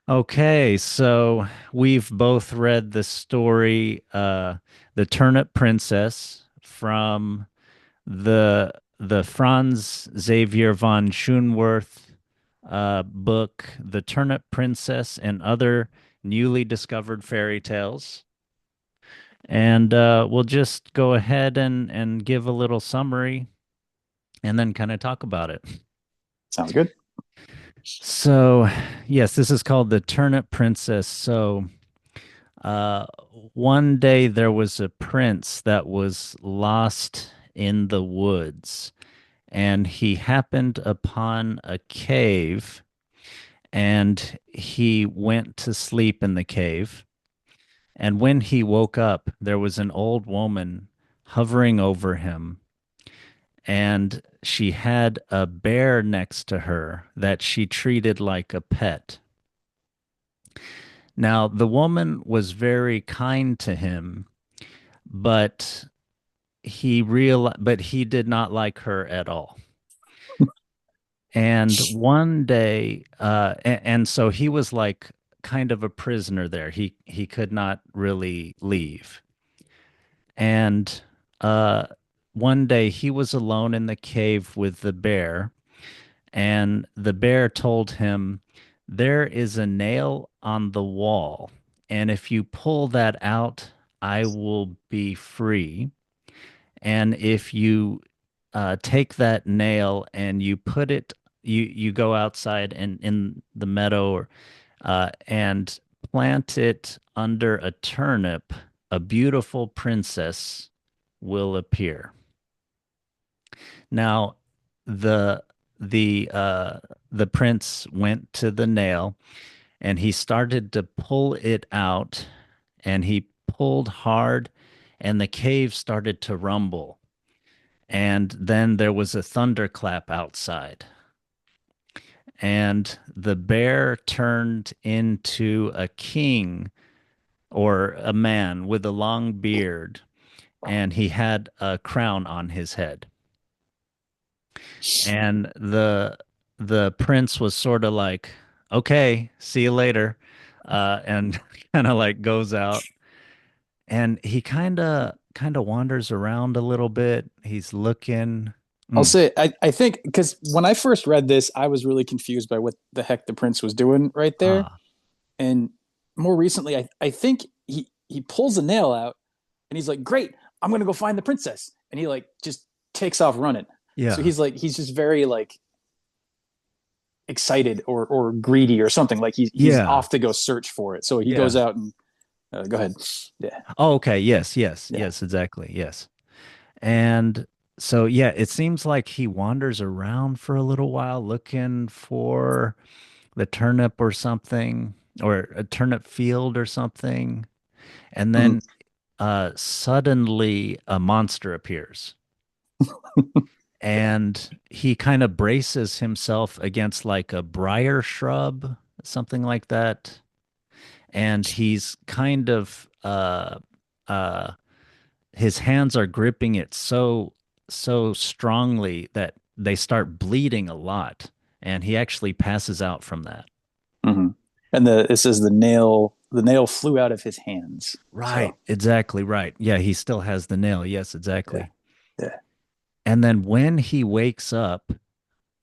Okay, so we've both read the story, The Turnip Princess from the Franz Xavier von Schonwerth book, The Turnip Princess and Other Newly Discovered Fairy Tales. And we'll just go ahead and give a little summary and then kind of talk about it. Sounds good. So, yes, this is called The Turnip Princess. Uh, one day there was a prince that was lost in the woods, and he happened upon a cave, and he went to sleep in the cave. And when he woke up, there was an old woman hovering over him, and she had a bear next to her that she treated like a pet. Now, the woman was very kind to him, but he did not like her at all. And one day, and so he was like kind of a prisoner there. He could not really leave. And uh, one day he was alone in the cave with the bear, and the bear told him, "There is a nail on the wall, and if you pull that out, I will be free. And if you take that nail and you put it, you go outside and in the meadow and plant it under a turnip, a beautiful princess will appear." Now, the the uh, the prince went to the nail and he started to pull it out, and he pulled hard, and the cave started to rumble. And then there was a thunderclap outside, and the bear turned into a king or a man with a long beard, and he had a crown on his head. And the prince was sort of like, "Okay, see you later," and kind of like goes out, and he kind of wanders around a little bit. He's looking. I'll Mm. say I think because when I first read this, I was really confused by what the heck the prince was doing right there. Ah, And more recently, I think he pulls a nail out and he's like, "Great, I'm gonna go find the princess," and he like just takes off running. So yeah, he's just very like excited or greedy or something. Like he's yeah, off to go search for it. So he goes yeah. out and go ahead. Yeah, Oh, okay. Yes, yes, yeah. yes, exactly. Yes. And so, yeah, it seems like he wanders around for a little while looking for the turnip or something, or a turnip field or something. And Mhm. then suddenly a monster appears, and he kind of braces himself against like a briar shrub, something like that. And he's kind of uh his hands are gripping it so strongly that they start bleeding a lot, and he actually passes out from that. Mhm. And the it says the nail flew out of his hands. Right, So exactly right. Yeah, he still has the nail. Yes, yeah, exactly. yeah. And then when he wakes up,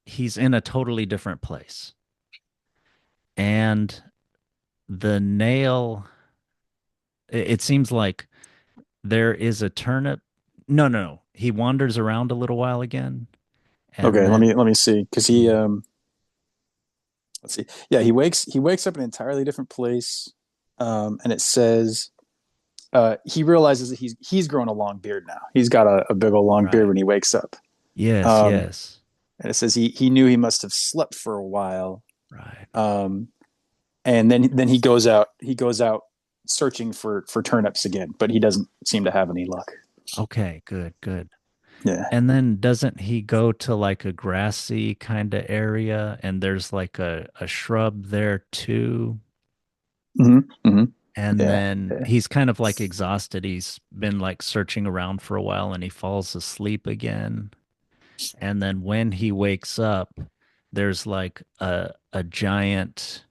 he's in a totally different place. And the nail, it seems like there is a turnip. No, no, no. He wanders around a little while again, and Okay, let then me see because he mm, let's see. Yeah, he wakes up in an entirely different place, and it says he realizes that he's grown a long beard now. He's got a big old long beard right. when he wakes up. Yes, Um, yes. and it says he knew he must have slept for a while. Right. Um, and then he goes out searching for turnips again, but he doesn't seem to have any luck. Okay, good, good. Yeah. And then doesn't he go to like a grassy kind of area, and there's like a shrub there too? Hmm. Hmm. And Yeah. then Yeah. he's kind of like exhausted. He's been like searching around for a while, and he falls asleep again. And then when he wakes up, there's like a giant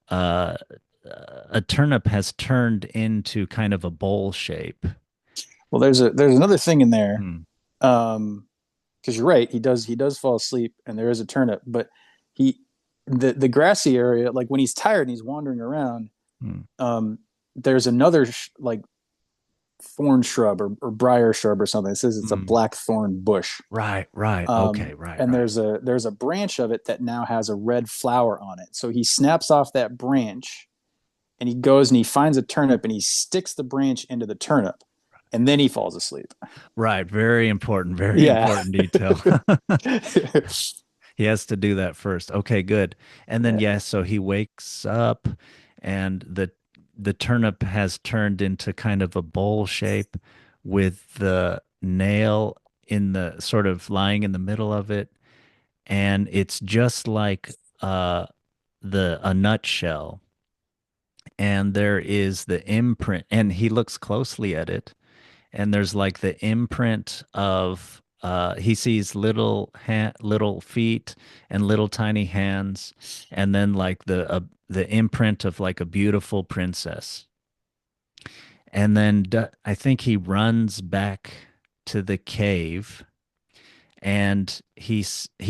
uh, a turnip has turned into kind of a bowl shape. Well, there's another thing in there. Hmm. Because you're right, he does fall asleep, and there is a turnip, but he the grassy area, like when he's tired and he's wandering around, Hmm. um, there's another like thorn shrub or briar shrub or something. It says it's a Hmm. black thorn bush. Right, right. Okay, right, And right. there's a branch of it that now has a red flower on it. So he snaps off that branch and he goes and he finds a turnip and he sticks the branch into the turnip and then he falls asleep. Right. Very Yeah. important detail. He has to do that first. Okay, good. And then Yeah. yes, so he wakes up and the turnip has turned into kind of a bowl shape with the nail in the sort of lying in the middle of it. And it's just like the a nutshell. And there is the imprint, and he looks closely at it, and there's like the imprint of he sees little feet and little tiny hands, and then like the imprint of like a beautiful princess. And then I think he runs back to the cave, and he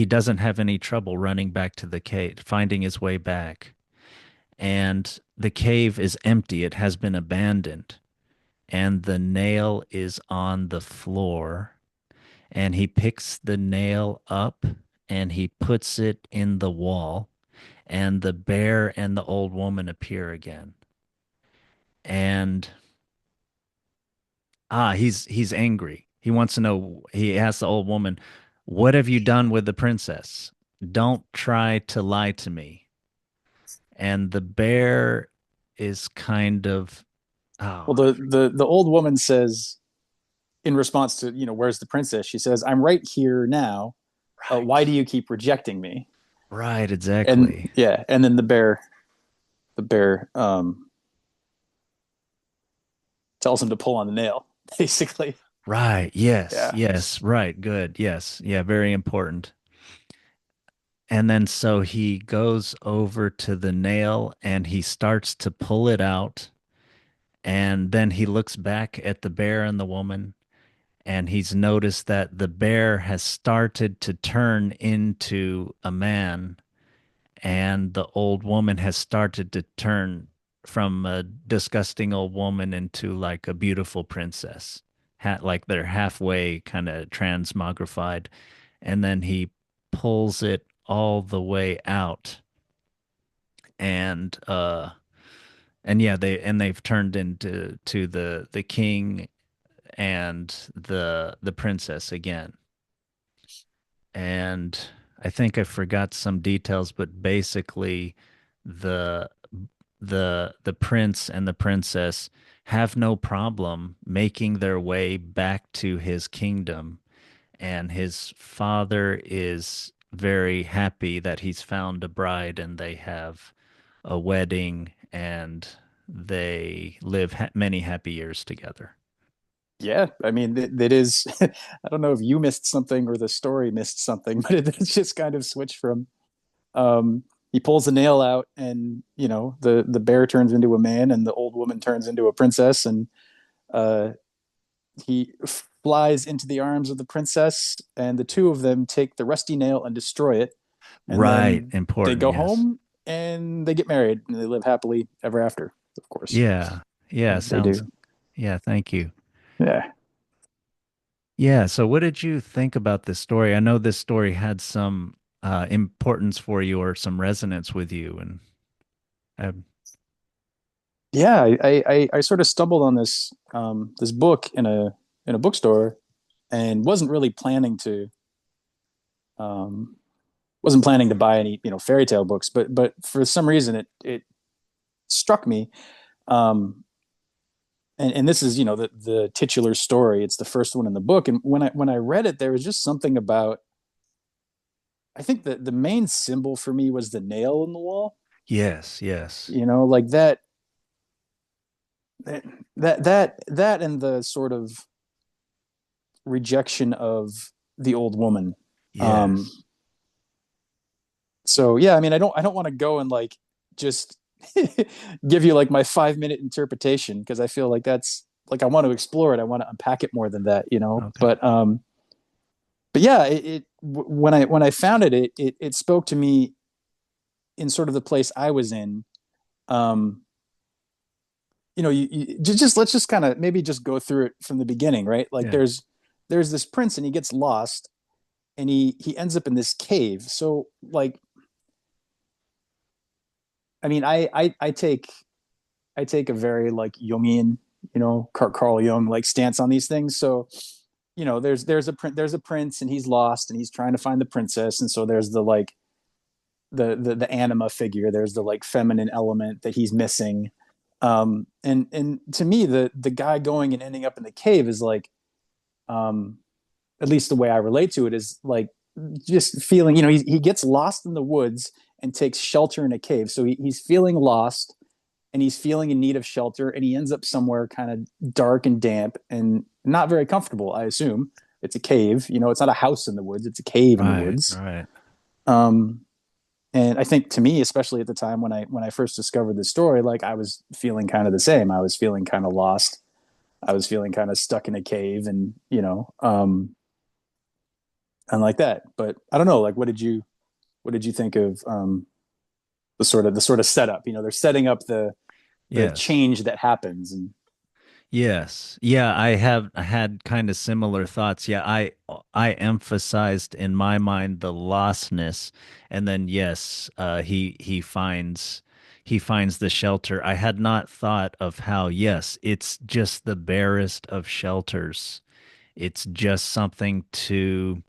doesn't have any trouble running back to the cave, finding his way back. And the cave is empty. It has been abandoned, and the nail is on the floor, and he picks the nail up and he puts it in the wall, and the bear and the old woman appear again. And he's angry. He wants to know, he asks the old woman, "What have you done with the princess? Don't try to lie to me." And the bear is kind of, Well, oh, the old woman says in response to, where's the princess? She says, "I'm right here now. Why do right. you keep rejecting me?" Right, And exactly. yeah, and then the bear tells him to pull on the nail, basically. Right. Yes. Yeah. Yes. Right. Good. Yes. Yeah. Very important. And then so he goes over to the nail and he starts to pull it out. And then he looks back at the bear and the woman, and he's noticed that the bear has started to turn into a man, and the old woman has started to turn from a disgusting old woman into like a beautiful princess. Like they're halfway kind of transmogrified, and then he pulls it all the way out, and yeah, they've turned into the king and the princess again. And I think I forgot some details, but basically the the prince and the princess have no problem making their way back to his kingdom, and his father is very happy that he's found a bride, and they have a wedding, and they live many happy years together. Yeah. I mean, it is. I don't know if you missed something or the story missed something, but it's just kind of switched from he pulls the nail out and the bear turns into a man and the old woman turns into a princess and uh he flies into the arms of the princess and the two of them take the rusty nail and destroy it and Right, then they important, go yes. home and they get married and they live happily ever after, of course. Yeah. Yeah, They sounds. do. Yeah, thank you. Yeah. Yeah, so what did you think about this story? I know this story had some importance for you or some resonance with you, and uh, Yeah, I sort of stumbled on this book in a bookstore and um wasn't planning to buy any fairy tale books, but for some reason it struck me. um and this is the titular story. It's the first one in the book, and when I read it, there was just something about, I think that the main symbol for me was the nail in the wall. yes, yes, Like that and the sort of rejection of the old woman. um yes. so yeah, I mean, I don't want to go and like just give you like my 5 minute interpretation because I feel like that's like I want to explore it. I want to unpack it more than that, you know. Okay. But yeah, when I found it, it spoke to me in sort of the place I was in. Um, you know, you just let's just kind of maybe just go through it from the beginning, right? Like Yeah. there's this prince and he gets lost and he ends up in this cave. So like, I mean, I take a very like Jungian, you know, Carl Jung like stance on these things. So you know, there's a prince and he's lost and he's trying to find the princess, and so there's the like the anima figure. There's the like feminine element that he's missing. And to me, the guy going and ending up in the cave is like, um, at least the way I relate to it is like just feeling, you know, he gets lost in the woods and takes shelter in a cave. So he's feeling lost and he's feeling in need of shelter and he ends up somewhere kind of dark and damp and not very comfortable, I assume. It's a cave, you know, it's not a house in the woods, it's a cave in the Right. woods. Right. Um, and I think to me, especially at the time when I first discovered the story, like I was feeling kind of the same. I was feeling kind of lost. I was feeling kind of stuck in a cave and, you know, and like that. But I don't know, like what did you think of the sort of setup? You know, they're setting up the Yes. change that happens and Yes. Yeah, I had kind of similar thoughts. Yeah, I emphasized in my mind the lostness, and then yes, he finds the shelter. I had not thought of how, yes, it's just the barest of shelters. It's just something to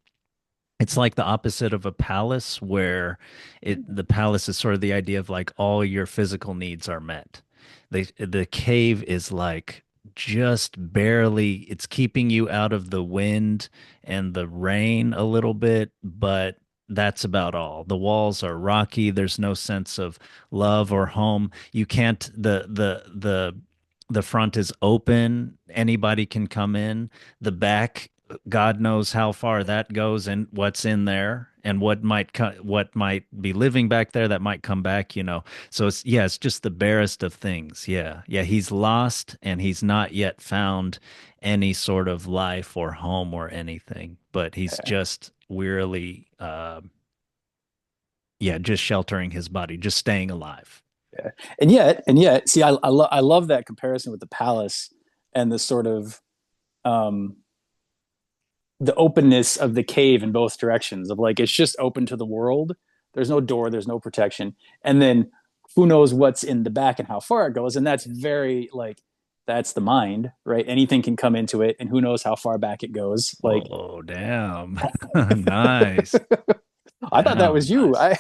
it's like the opposite of a palace where the palace is sort of the idea of like all your physical needs are met. The cave is like just barely it's keeping you out of the wind and the rain a little bit, but that's about all. The walls are rocky. There's no sense of love or home. You can't the front is open. Anybody can come in. The back God knows how far that goes and what's in there and what might be living back there that might come back, you know. So it's yeah, it's just the barest of things. Yeah. Yeah, he's lost and he's not yet found any sort of life or home or anything, but he's yeah, just wearily yeah, just sheltering his body, just staying alive. yeah. And yet, see, I love that comparison with the palace and the sort of um, the openness of the cave in both directions. Of like, it's just open to the world. There's no door. There's no protection. And then who knows what's in the back and how far it goes. And that's very like that's the mind, right? Anything can come into it, and who knows how far back it goes. Like, Oh, damn. Nice. I thought that was Damn, you. nice.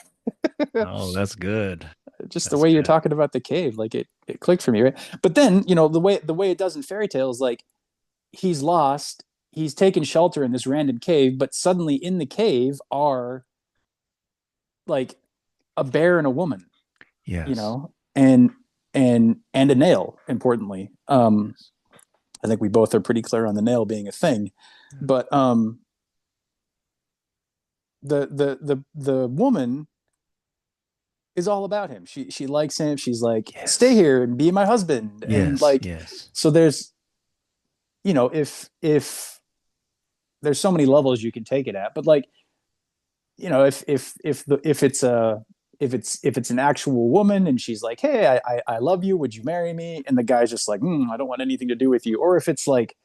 I Oh, that's good. just the That's way you're good. talking about the cave, like it clicked for me, right? But then, you know, the way it does in fairy tales, like he's lost, he's taken shelter in this random cave, but suddenly in the cave are like a bear and a woman, you Yes. know, and a nail, importantly. Yes. I think we both are pretty clear on the nail being a thing. But the woman is all about him. She likes him. She's like, stay Yes. here and be my husband. And Yes. like, Yes. so there's, you know, if there's so many levels you can take it at, but like, you know, if it's a if it's an actual woman and she's like, hey, I love you, would you marry me? And the guy's just like, I don't want anything to do with you. Or if it's like,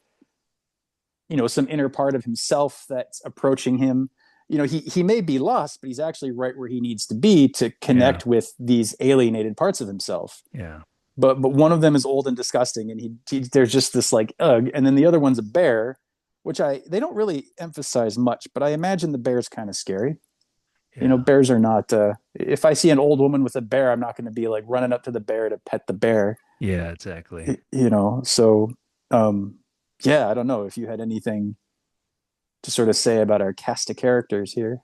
you know, some inner part of himself that's approaching him, you know, he may be lost, but he's actually right where he needs to be to Yeah. connect with these alienated parts of himself. Yeah. But one of them is old and disgusting, and there's just this like ugh, and then the other one's a bear, which I they don't really emphasize much, but I imagine the bear's kind of scary. You know, Yeah. bears are not. If I see an old woman with a bear, I'm not going to be like running up to the bear to pet the bear. Yeah, exactly. You know, so um, yeah, I don't know if you had anything to sort of say about our cast of characters here.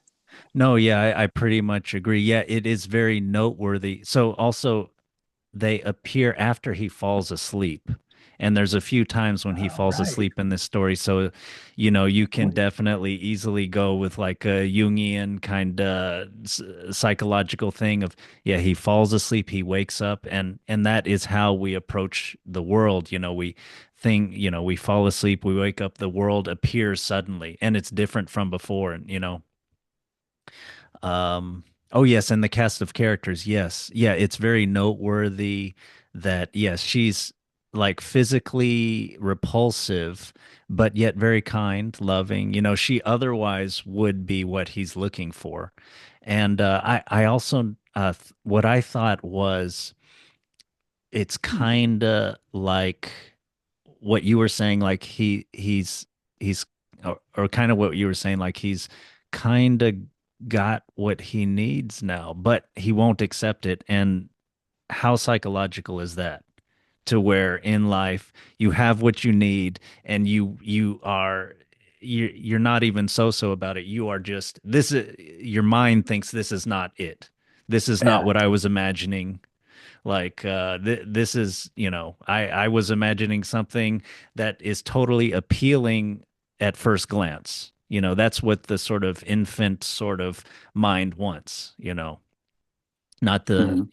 No, yeah, I pretty much agree. Yeah, it is very noteworthy. So also they appear after he falls asleep And there's a few times when he Oh, falls right. asleep in this story. So, you can definitely easily go with like a Jungian kind of psychological thing of, yeah, he falls asleep, he wakes up, and that is how we approach the world. We fall asleep, we wake up, the world appears suddenly, and it's different from before. And oh yes, and the cast of characters, yes. Yeah, it's very noteworthy that yes, she's like physically repulsive, but yet very kind, loving. She otherwise would be what he's looking for. And I also what I thought was it's Hmm. kind of like what you were saying, like he's or kind of what you were saying, like he's kind of got what he needs now, but he won't accept it. And how psychological is that? To where in life you have what you need, and you're not even so about it. You are just this is your mind thinks this is not it. This is not Yeah. what I was imagining. Like this is, I was imagining something that is totally appealing at first glance. That's what the sort of infant sort of mind wants, not the, Hmm.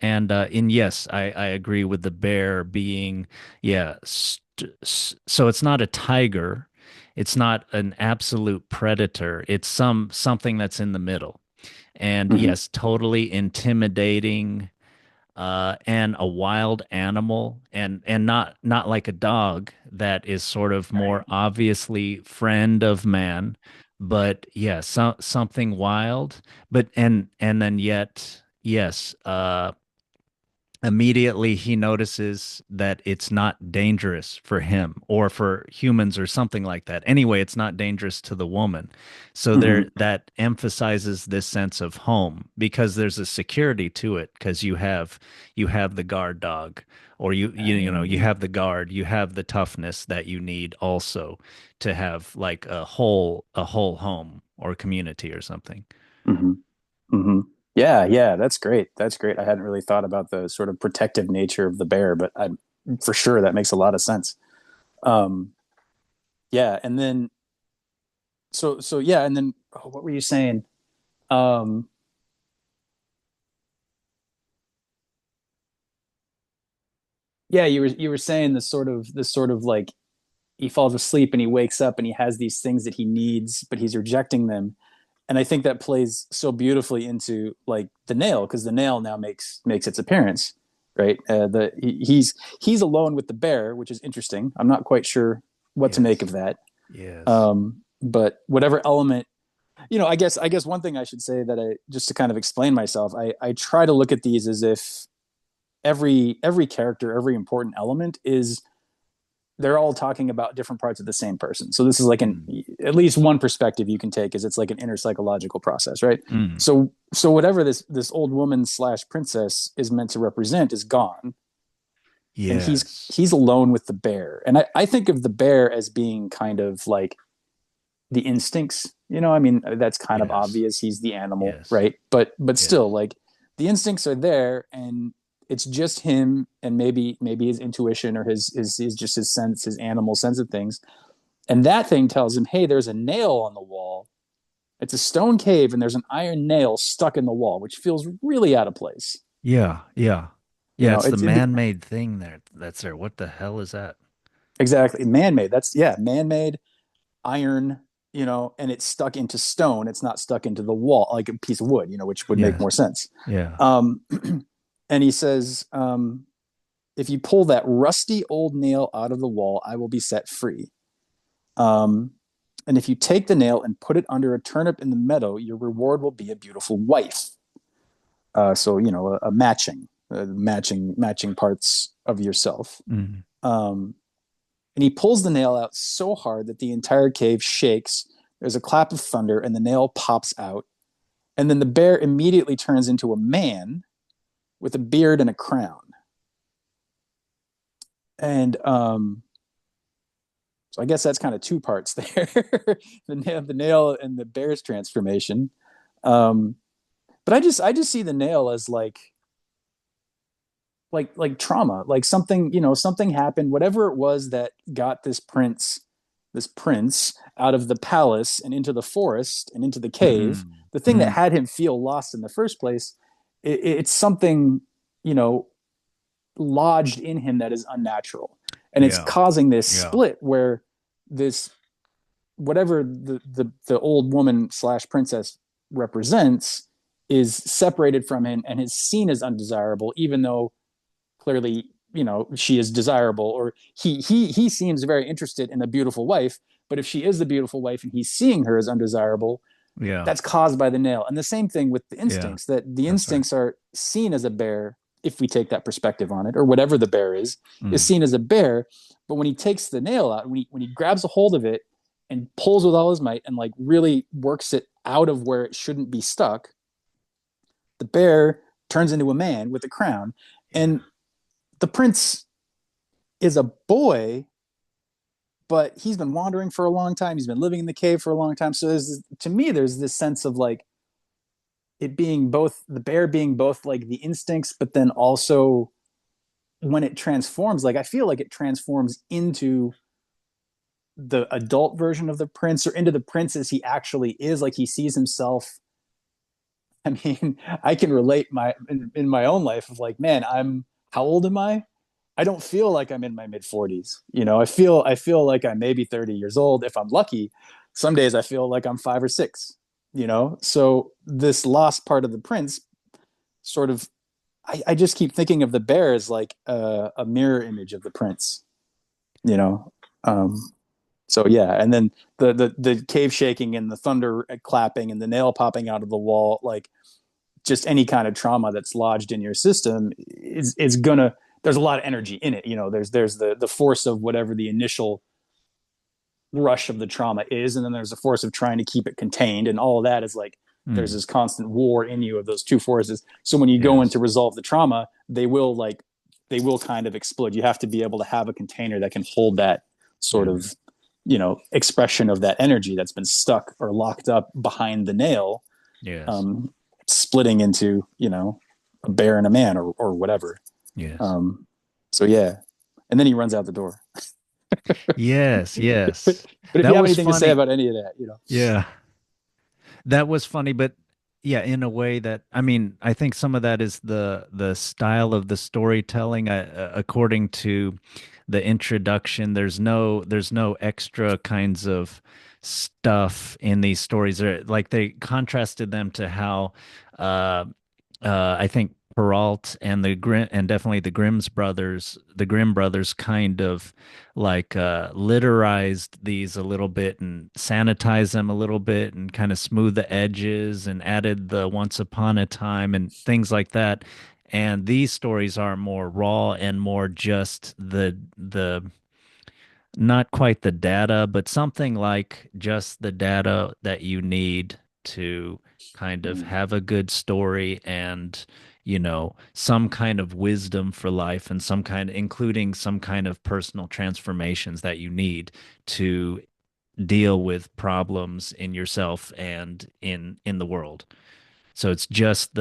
and yes, I agree with the bear being, yeah. So it's not a tiger. It's not an absolute predator. It's something that's in the middle. And Hmm. yes, totally intimidating, and a wild animal, and not like a dog that is sort of more Right. obviously friend of man, but yeah, something wild, but and then yet yes, immediately he notices that it's not dangerous for him or for humans or something like that. Anyway, it's not dangerous to the woman. So Hmm. that emphasizes this sense of home because there's a security to it because you have the guard dog, or you Right. have the guard, you have the toughness that you need also to have like a whole home or community or something. Hmm. Hmm. Yeah, yeah, that's great. That's great. I hadn't really thought about the sort of protective nature of the bear, but for sure that makes a lot of sense. Um, yeah, and then so yeah, and then what were you saying? Um, yeah, you were saying this sort of like he falls asleep and he wakes up and he has these things that he needs, but he's rejecting them. And I think that plays so beautifully into like the nail, because the nail now makes its appearance, right? He's alone with the bear, which is interesting. I'm not quite sure what to make Yes. of that. Yes. But whatever element, I guess one thing I should say that I just to kind of explain myself, I try to look at these as if every character, every important element is they're all talking about different parts of the same person. So this is like an Mm. at least one perspective you can take is it's like an inner psychological process, right? Mm. So whatever this old woman slash princess is meant to represent is gone, and he's Yes. he's alone with the bear. And I think of the bear as being kind of like the instincts. I mean that's kind of Yes. obvious. He's the animal, Yes. right? But Yes. still, like the instincts are there, and it's just him and maybe his intuition or his just his sense, his animal sense of things. And that thing tells him, hey, there's a nail on the wall. It's a stone cave, and there's an iron nail stuck in the wall, which feels really out of place. Yeah. Yeah. You Yeah. know, It's the it man-made thing that's there. What the hell is that? exactly man-made. That's yeah, man-made iron. And it's stuck into stone. It's not stuck into the wall like a piece of wood. Which would make Yes. more sense. Yeah. Um, and he says, if you pull that rusty old nail out of the wall, I will be set free. Um, and if you take the nail and put it under a turnip in the meadow, your reward will be a beautiful wife. So a matching parts of yourself. Mm. Um, and he pulls the nail out so hard that the entire cave shakes. There's a clap of thunder, and the nail pops out. And then the bear immediately turns into a man with a beard and a crown. And so I guess that's kind of two parts there: the nail, and the bear's transformation. Um, but I just see the nail as like like trauma, like something, something happened, whatever it was that got this prince out of the palace and into the forest and into the cave, Mm. the thing that Mm. had him feel lost in the first place, it's something, you know lodged in him that is unnatural, and it's Yeah. causing this Yeah. split where this, whatever the old woman slash princess represents, is separated from him and is seen as undesirable, even though clearly, she is desirable, or he seems very interested in a beautiful wife, but if she is the beautiful wife and he's seeing her as undesirable, Yeah. that's caused by the nail. And the same thing with the Yeah. instincts, that the That's right. instincts are seen as a bear, if we take that perspective on it, or whatever the bear is Mm. seen as a bear. But when he takes the nail out, when he grabs a hold of it and pulls with all his might and like really works it out of where it shouldn't be stuck, the bear turns into a man with a crown. Yeah. And the prince is a boy, but he's been wandering for a long time. He's been living in the cave for a long time. So to me, there's this sense of like it being both, the bear being both like the instincts, but then also when it transforms, like I feel like it transforms into the adult version of the prince, or into the prince as he actually is. Like he sees himself. I mean, I can relate in my own life of like, man, how old am I? I don't feel like I'm in my mid 40s. I feel like I'm maybe 30 years old if I'm lucky. Some days I feel like I'm 5 or 6, So this lost part of the prince sort of, I just keep thinking of the bear as like a mirror image of the prince, you know. Um, so yeah, and then the cave shaking and the thunder clapping and the nail popping out of the wall, like just any kind of trauma that's lodged in your system is gonna. There's a lot of energy in it, There's the force of whatever the initial rush of the trauma is, and then there's a force of trying to keep it contained, and all of that is like there's Mm. this constant war in you of those two forces. So when you go in to Yes. resolve the trauma, they will kind of explode. You have to be able to have a container that can hold that sort Yeah. of expression of that energy that's been stuck or locked up behind the nail, Yes. um, splitting into a bear and a man, or whatever. Yes. Um, so yeah, and then he runs out the door. Yes. but Yes. if you That have was anything to say funny. about any of that. Yeah. That was funny, but yeah, in a way that I mean, I think some of that is the style of the storytelling. According to the introduction, there's no extra kinds of stuff in these stories. Like they contrasted them to how uh, I think Peralt and the Grimm and definitely the Grimm brothers kind of like literized these a little bit and sanitized them a little bit and kind of smoothed the edges and added the once upon a time and things like that. And these stories are more raw and more just the not quite the data, but something like just the data that you need to kind of Mm. have a good story and, some kind of wisdom for life and including some kind of personal transformations that you need to deal with problems in yourself and in the world. So it's just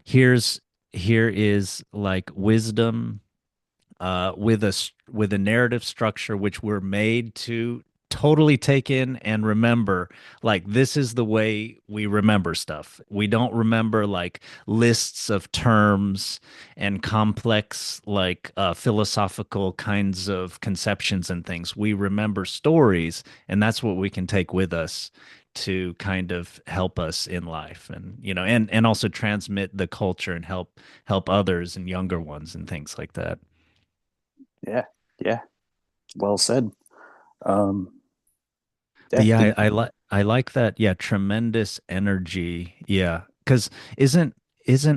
here's here is like wisdom with a narrative structure which we're made to totally take in and remember. Like this is the way we remember stuff. We don't remember like lists of terms and complex like philosophical kinds of conceptions and things. We remember stories, and that's what we can take with us to kind of help us in life, and and also transmit the culture and help others and younger ones and things like that. Yeah, yeah, well said. Um, But yeah, yeah, I like that. Yeah, tremendous energy. Yeah, because isn't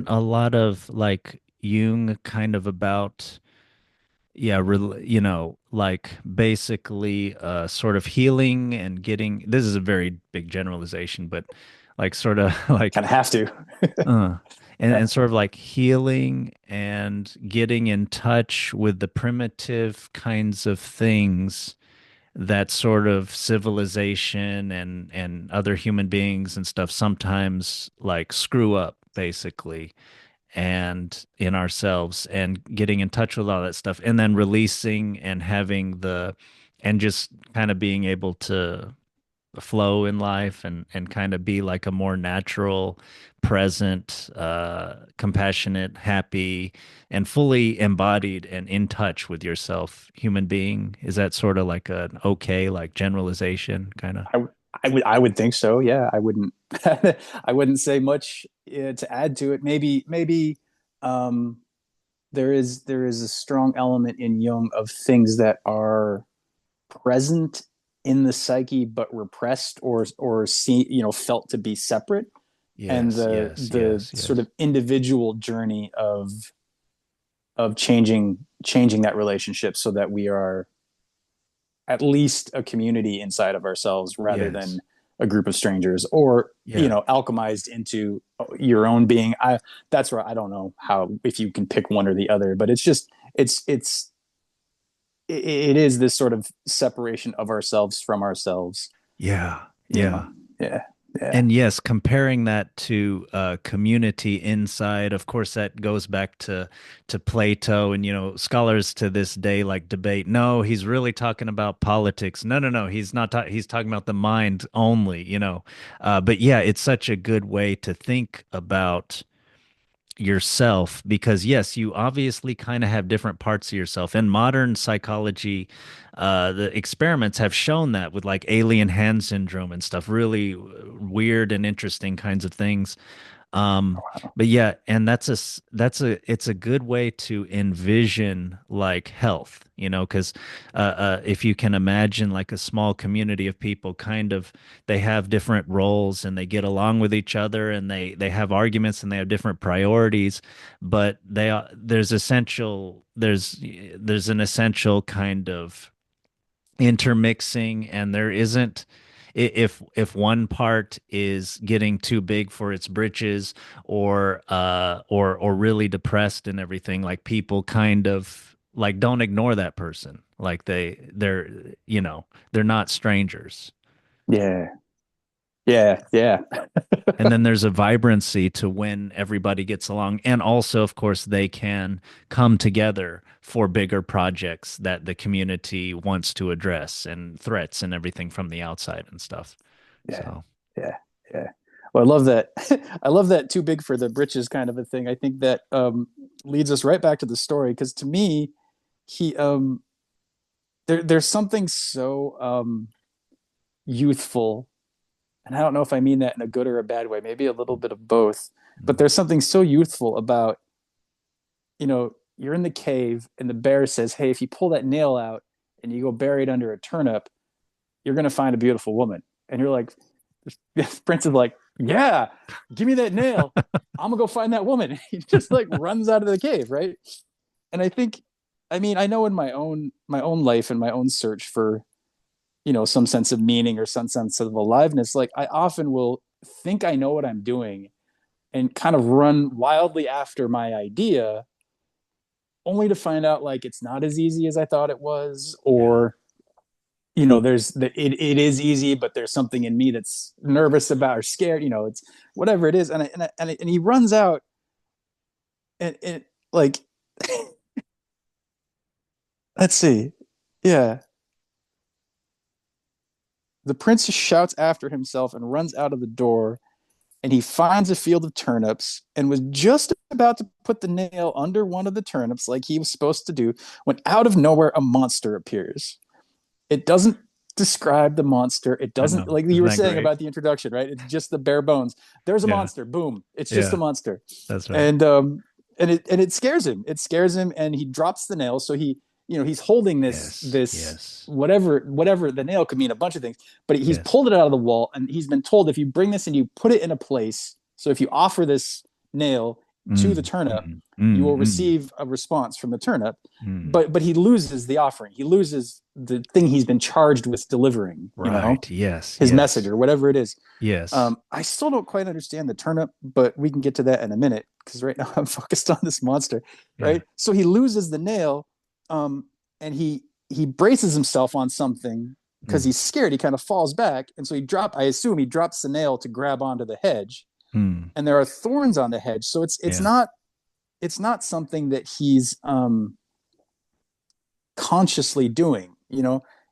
a lot of like Jung kind of about like basically sort of healing and getting. This is a very big generalization, but like sort of like kind of have to. uh and sort of like healing and getting in touch with the primitive kinds of things that sort of civilization and other human beings and stuff sometimes like screw up basically, and in ourselves and getting in touch with all that stuff and then releasing and having the and just kind of being able to flow in life and kind of be like a more natural, present, compassionate, happy, and fully embodied and in touch with yourself human being. Is that sort of like an okay, like generalization kind of? I would think so. Yeah, I wouldn't I wouldn't say much to add to it. Maybe um, there is a strong element in Jung of things that are present in the psyche but repressed or see felt to be separate, and Yes, the yes, the yes, sort yes. of individual journey of changing that relationship so that we are at least a community inside of ourselves rather than Yes. a group of strangers, or Yeah. alchemized into your own being. That's right. I don't know how, if you can pick one or the other, but it's just it is this sort of separation of ourselves from ourselves, Yeah. you know. Yeah. Yeah, yeah, And yes, comparing that to community inside, of course, that goes back to Plato, and scholars to this day like debate. No, he's really talking about politics. No, no, no, he's not. He's talking about the mind only. But yeah, it's such a good way to think about yourself because yes, you obviously kind of have different parts of yourself. And modern psychology, the experiments have shown that with like alien hand syndrome and stuff, really weird and interesting kinds of things. um, but yeah, and it's a good way to envision like health, because if you can imagine like a small community of people, kind of they have different roles and they get along with each other and they have arguments and they have different priorities, but there's an essential kind of intermixing, and there isn't if one part is getting too big for its britches or really depressed and everything, like people kind of like don't ignore that person, like they're not strangers. yeah, yeah, yeah, And then there's a vibrancy to when everybody gets along. And also, of course, they can come together for bigger projects that the community wants to address and threats and everything from the outside and stuff. yeah, So, yeah, yeah. Well, I love that. I love that too big for the britches kind of a thing. I think that leads us right back to the story, because to me, he there's something so youthful, and I don't know if I mean that in a good or a bad way, maybe a little bit of both. But there's something so youthful about, you're in the cave and the bear says, "Hey, if you pull that nail out and you go bury it under a turnip, you're gonna find a beautiful woman." And you're like, Prince is like, "Yeah, give me that nail. I'm gonna go find that woman." He just like runs out of the cave, right? And I think, I mean, I know in my own life and my own search for some sense of meaning or some sense of aliveness, like I often will think I know what I'm doing and kind of run wildly after my idea, only to find out like it's not as easy as I thought it was, yeah. or it is easy, but there's something in me that's nervous about or scared. It's whatever it is, and he runs out, and like, let's see, yeah. The prince shouts after himself and runs out of the door, and he finds a field of turnips and was just about to put the nail under one of the turnips like he was supposed to do, when out of nowhere a monster appears. It doesn't describe the monster. It I doesn't, know. like you Isn't were that saying great? about the introduction, right? It's just the bare bones. There's a Yeah. monster. Boom. It's just a Yeah. monster. That's right. And it scares him. It scares him, and he drops the nail. So he's holding this Yes. this Yes. whatever the nail could mean a bunch of things, but he's Yes. pulled it out of the wall, and he's been told, if you bring this and you put it in a place, so if you offer this nail to the Mm, turnip, mm, you mm, will mm, receive a response from the turnip. mm. But he loses the offering. He loses the thing he's been charged with delivering. Right. Yes. His message Yes. or whatever it is. Yes. I still don't quite understand the turnip, but we can get to that in a minute, because right now I'm focused on this monster. Yeah. Right. So he loses the nail, and he braces himself on something because Mm, he's scared. He kind of falls back, and so I assume he drops the nail to grab onto the hedge, mm. and there are thorns on the hedge. So it's Yeah. not. it's not something that he's consciously doing.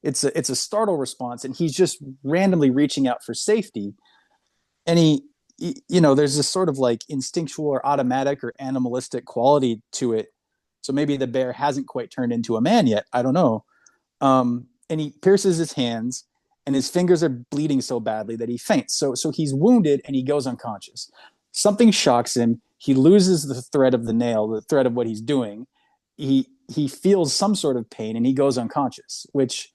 It's a startle response, and he's just randomly reaching out for safety. And there's this sort of like instinctual or automatic or animalistic quality to it. So maybe the bear hasn't quite turned into a man yet. I don't know. And he pierces his hands, and his fingers are bleeding so badly that he faints. So he's wounded and he goes unconscious. Something shocks him. He loses the thread of the nail, the thread of what he's doing. He feels some sort of pain and he goes unconscious, which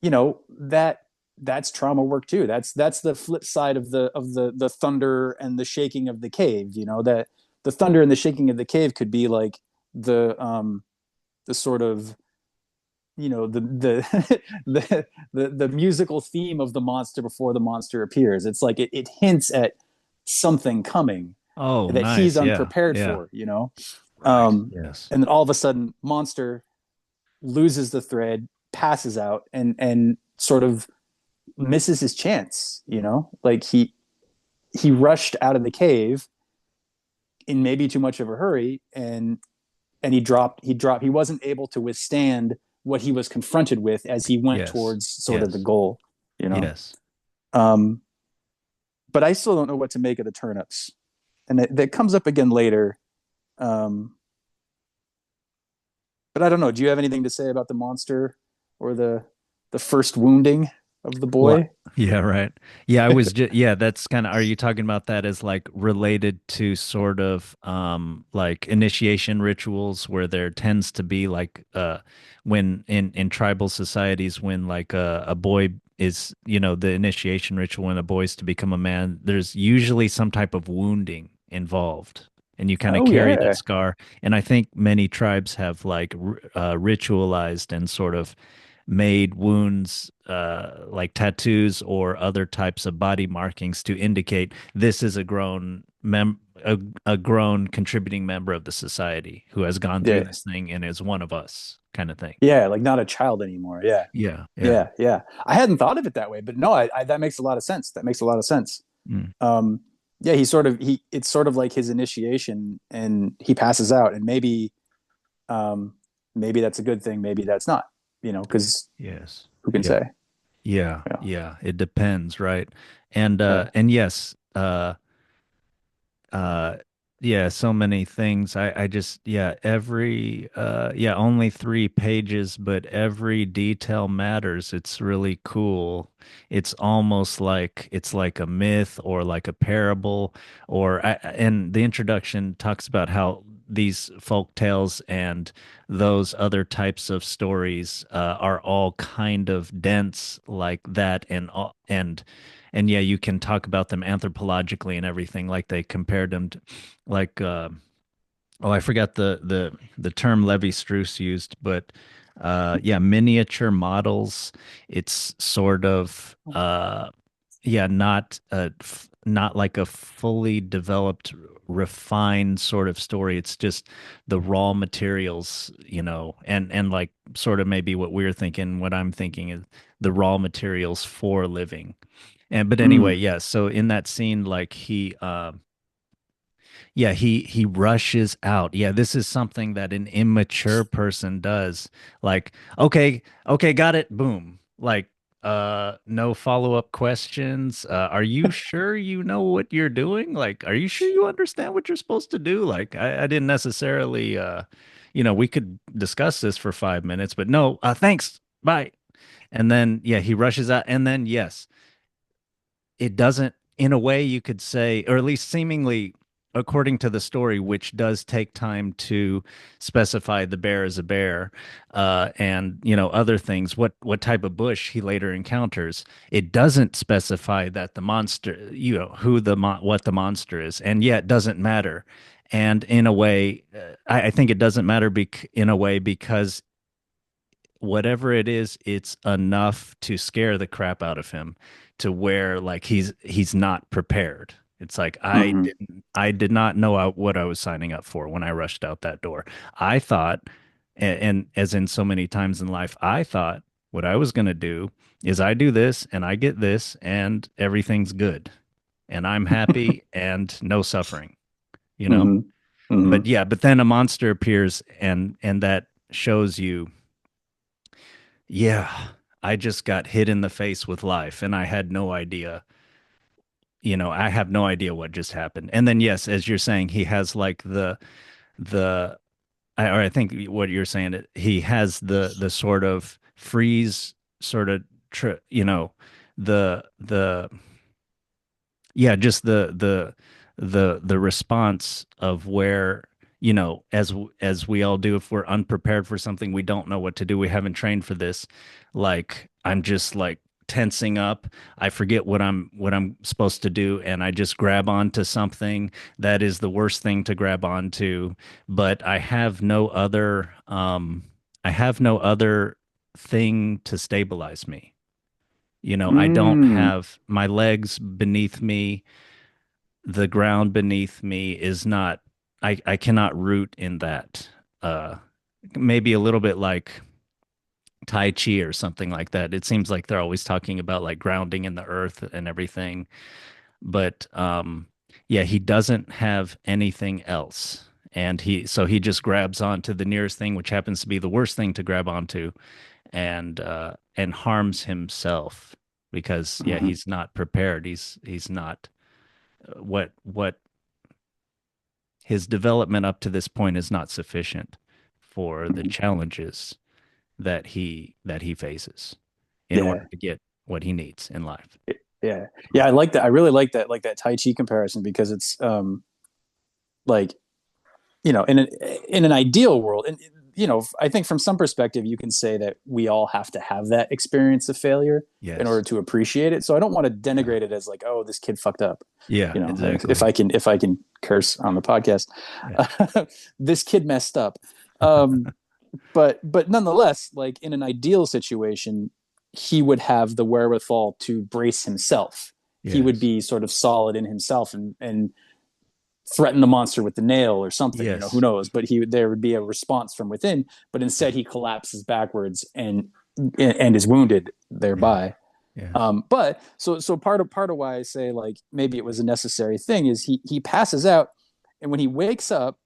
that's trauma work too. That's the flip side of the thunder and the shaking of the cave. That the thunder and the shaking of the cave could be like the sort of the the musical theme of the monster before the monster appears. It's like it hints at something coming Oh, that he's nice. Yeah. unprepared Yeah. for. Right. um Yes. and then all of a sudden monster loses the thread, passes out, and sort of misses his chance. Like he rushed out of the cave in maybe too much of a hurry, and he wasn't able to withstand what he was confronted with as he went Yes. towards sort of the Yes. goal you know Yes. um but I still don't know what to make of the turnips, and that comes up again later. um but I don't know, do you have anything to say about the monster or the first wounding of the Well, boy? yeah, right. Yeah, I was just, yeah, that's kind of, are you talking about that as like related to sort of like initiation rituals where there tends to be like when in tribal societies when like a boy is, the initiation ritual when a boy's to become a man, there's usually some type of wounding involved. And you kind of Oh carry that yeah. scar. And I think many tribes have like ritualized and sort of made wounds like tattoos or other types of body markings to indicate this is a grown contributing member of the society who has gone through Yeah. this thing and is one of us kind of thing. Yeah, like not a child anymore. Yeah. Yeah, yeah. Yeah. I hadn't thought of it that way, but no, that makes a lot of sense. That makes a lot of sense. Mm. um yeah, it's sort of like his initiation, and he passes out, and um maybe that's a good thing, maybe that's not, because Yes. who can Yeah. say? Yeah. Yeah. Yeah. It depends, right? Yeah. And yes, uh yeah, so many things. I just, yeah, every yeah, only 3 pages, but every detail matters. It's really cool. It's like a myth or like a parable, and the introduction talks about how these folk tales and those other types of stories are all kind of dense like that, and yeah, you can talk about them anthropologically and everything. Like they compared them to, like, oh, I forgot the term Levi Strauss used, but yeah, miniature models. It's sort of yeah, not like a fully developed, refined sort of story. It's just the raw materials, and like sort of maybe what we're thinking, what I'm thinking is the raw materials for living. And but anyway, Mm. yeah. So in that scene, like yeah, he rushes out. Yeah, this is something that an immature person does. Like, okay, okay, got it. Boom. Like, no follow-up questions. Are you sure you know what you're doing? Like, are you sure you understand what you're supposed to do? Like, I didn't necessarily we could discuss this for 5 minutes, but no, thanks. Bye. And then yeah, he rushes out, and then yes, it doesn't, in a way you could say, or at least seemingly according to the story, which does take time to specify the bear as a bear, and other things, what type of bush he later encounters. It doesn't specify that the monster, who what the monster is, and yet it doesn't matter. And in a way, I think it doesn't matter in a way because whatever it is, it's enough to scare the crap out of him to where like he's not prepared. It's like Hmm. I did not know what I was signing up for when I rushed out that door. I thought, and as in so many times in life, I thought what I was going to do is I do this and I get this and everything's good and I'm happy and no suffering, you know? Hmm. Hmm. But yeah, but then a monster appears and that shows you, yeah, I just got hit in the face with life and I had no idea. I have no idea what just happened. And then yes, as you're saying, he has like the or I think what you're saying, he has the sort of freeze sort of the yeah, just the response of where, as we all do, if we're unprepared for something, we don't know what to do, we haven't trained for this, like I'm just like tensing up, I forget what I'm supposed to do, and I just grab onto something that is the worst thing to grab onto, but I have no other thing to stabilize me. I don't Mm. have my legs beneath me. The ground beneath me is not, I cannot root in that. Uh, Maybe a little bit like Tai Chi or something like that. It seems like they're always talking about like grounding in the earth and everything. But yeah, he doesn't have anything else. And he just grabs onto the nearest thing, which happens to be the worst thing to grab onto, and harms himself because yeah, Hmm. he's not prepared. He's not what his development up to this point is not sufficient for the challenges that he faces in Yeah. order to get what he needs in life. Yeah. Yeah. I like that. I really like that Tai Chi comparison because it's like, in an ideal world, and I think from some perspective you can say that we all have to have that experience of failure in order Yes. to appreciate it. So I don't want to Yeah. denigrate it as like, oh, this kid fucked up. Yeah, If exactly. I can curse on the podcast, Yeah. this kid messed up. Um, but nonetheless, like in an ideal situation, he would have the wherewithal to brace himself. He would Yes. be sort of solid in himself and threaten the monster with the nail or something. Who Yes. knows? But there would be a response from within. But instead, he collapses backwards and is wounded Yeah. thereby. Yes. But so part of why I say like maybe it was a necessary thing is he passes out, and when he wakes up,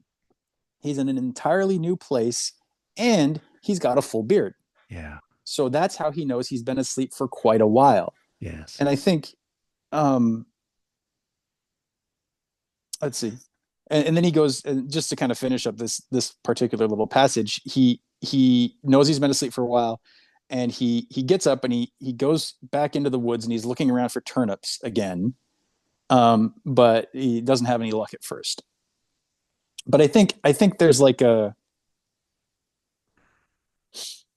he's in an entirely new place, and he's got a full beard. Yeah. So that's how he knows he's been asleep for quite a while. Yes. And I think, um, let's see, and then he goes, and just to kind of finish up this particular little passage. He knows he's been asleep for a while, and he gets up and he goes back into the woods and he's looking around for turnips again. But he doesn't have any luck at first. But I think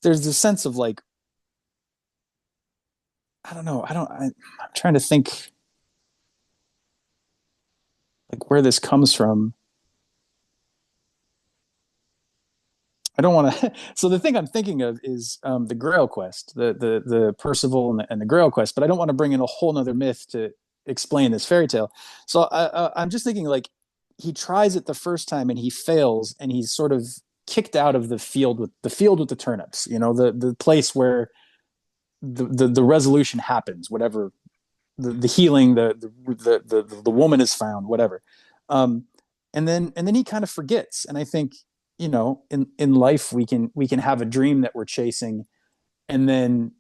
there's a sense of like, I don't know. I'm trying to think like where this comes from. I don't want to. So the thing I'm thinking of is the Grail quest, the Percival and the Grail quest. But I don't want to bring in a whole nother myth to explain this fairy tale. So I'm just thinking like he tries it the first time and he fails, and he's sort of kicked out of the field with the turnips. The place where the resolution happens, whatever the healing, the woman is found, whatever. Um, and then he kind of forgets. And I think in life we can have a dream that we're chasing, and then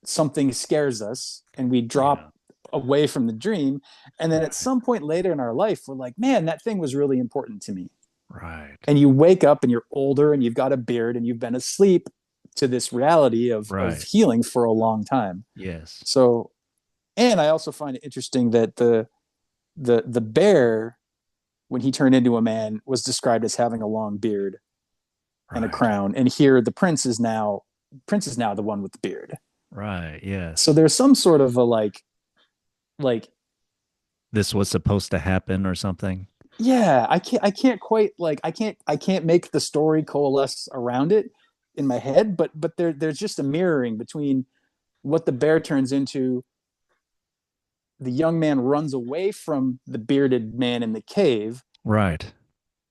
something scares us, and we Yeah. drop away from the dream, and then at Right. some point later in our life we're like, man, that thing was really important to me. Right. And you wake up and you're older and you've got a beard and you've been asleep to this reality of Right. healing for a long time. Yes. So, and I also find it interesting that the bear, when he turned into a man, was described as having a long beard and a Right. crown, and here the prince is now the one with the beard. Right. So Yes. there's some sort of a like This was supposed to happen or something. yeah, I can't quite like I can't make the story coalesce around it in my head, but there's just a mirroring between what the bear turns into. The young man runs away from the bearded man in the cave, Right.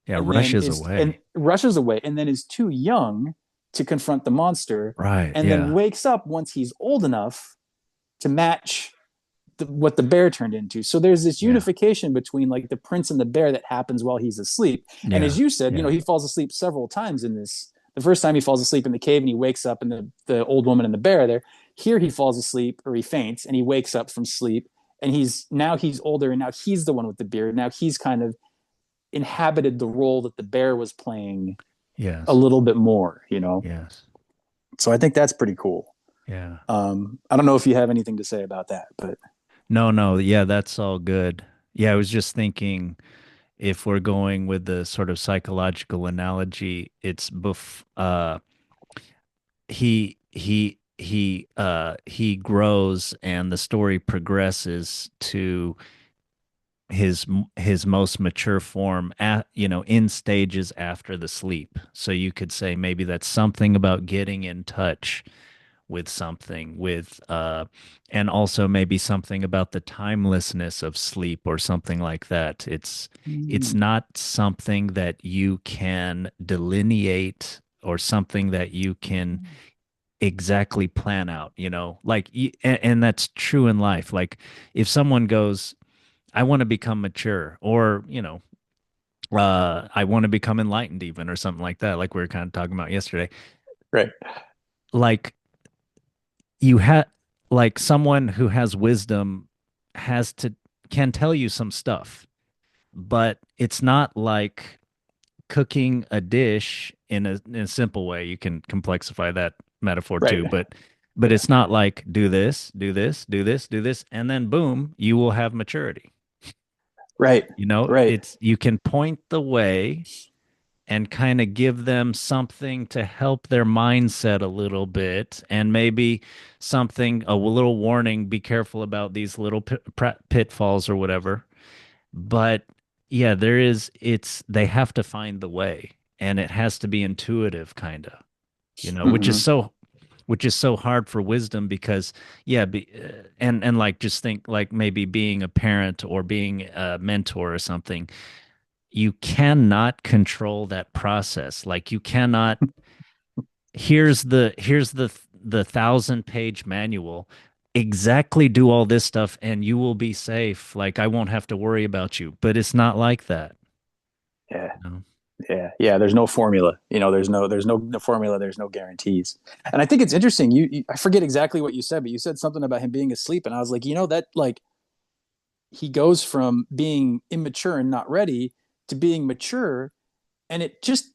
Yeah, and then rushes is and away. rushes away, and then is too young to confront the monster, Right. and then Yeah. wakes up once he's old enough to match what the bear turned into. So there's this Yeah. unification between like the prince and the bear that happens while he's asleep. And as Yeah. you said, Yeah. he falls asleep several times in this. The first time he falls asleep in the cave and he wakes up and the old woman and the bear are there. Here he falls asleep or he faints and he wakes up from sleep and he's older and now he's the one with the beard. Now he's kind of inhabited the role that the bear was playing a Yes. little bit more. Yes. So I think that's pretty cool. Yeah. I don't know if you have anything to say about that, but No, no. Yeah, that's all good. Yeah, I was just thinking if we're going with the sort of psychological analogy, it's he grows and the story progresses to his most mature form in stages after the sleep. So you could say maybe that's something about getting in touch with something with and also maybe something about the timelessness of sleep or something like that. It's not something that you can delineate or something that you can exactly plan out, like and that's true in life. Like if someone goes, I want to become mature, or I want to become enlightened even, or something like that, like we were kind of talking about yesterday. right, Like you have, like someone who has wisdom has to can tell you some stuff, but it's not like cooking a dish in a simple way. You can complexify that metaphor right, too, but yeah, it's not like do this, do this, do this, do this, and then boom, you will have maturity. right, right. It's you can point the way and kind of give them something to help their mindset a little bit, and maybe something, a little warning, be careful about these little pitfalls or whatever. But yeah, they have to find the way, and it has to be intuitive, kind of, Mm-hmm. which is so hard for wisdom because and like just think like maybe being a parent or being a mentor or something, you cannot control that process. Like you cannot, here's the 1,000-page manual. Exactly do all this stuff and you will be safe. Like I won't have to worry about you. But it's not like that. Yeah, You know? yeah. There's no formula. There's no formula. There's no guarantees. And I think it's interesting. I forget exactly what you said, but you said something about him being asleep, and I was like, that like he goes from being immature and not ready to being mature, and it just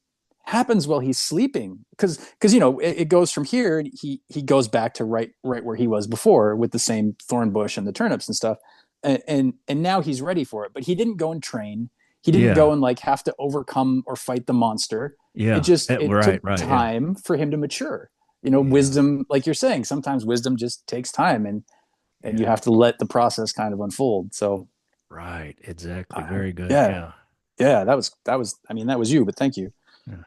happens while he's sleeping because it goes from here and he goes back to right where he was before with the same thorn bush and the turnips and stuff, and now he's ready for it, but he didn't go and train. He didn't Yeah. go and like have to overcome or fight the monster. it Yeah. just it Right, took right. Yeah. time for him to mature. Yeah. Wisdom, like you're saying, sometimes wisdom just takes time, and you Yeah. have to let the process kind of unfold. So Right. Exactly. Very good. yeah, Yeah. yeah, that was I mean, that was you, but thank you.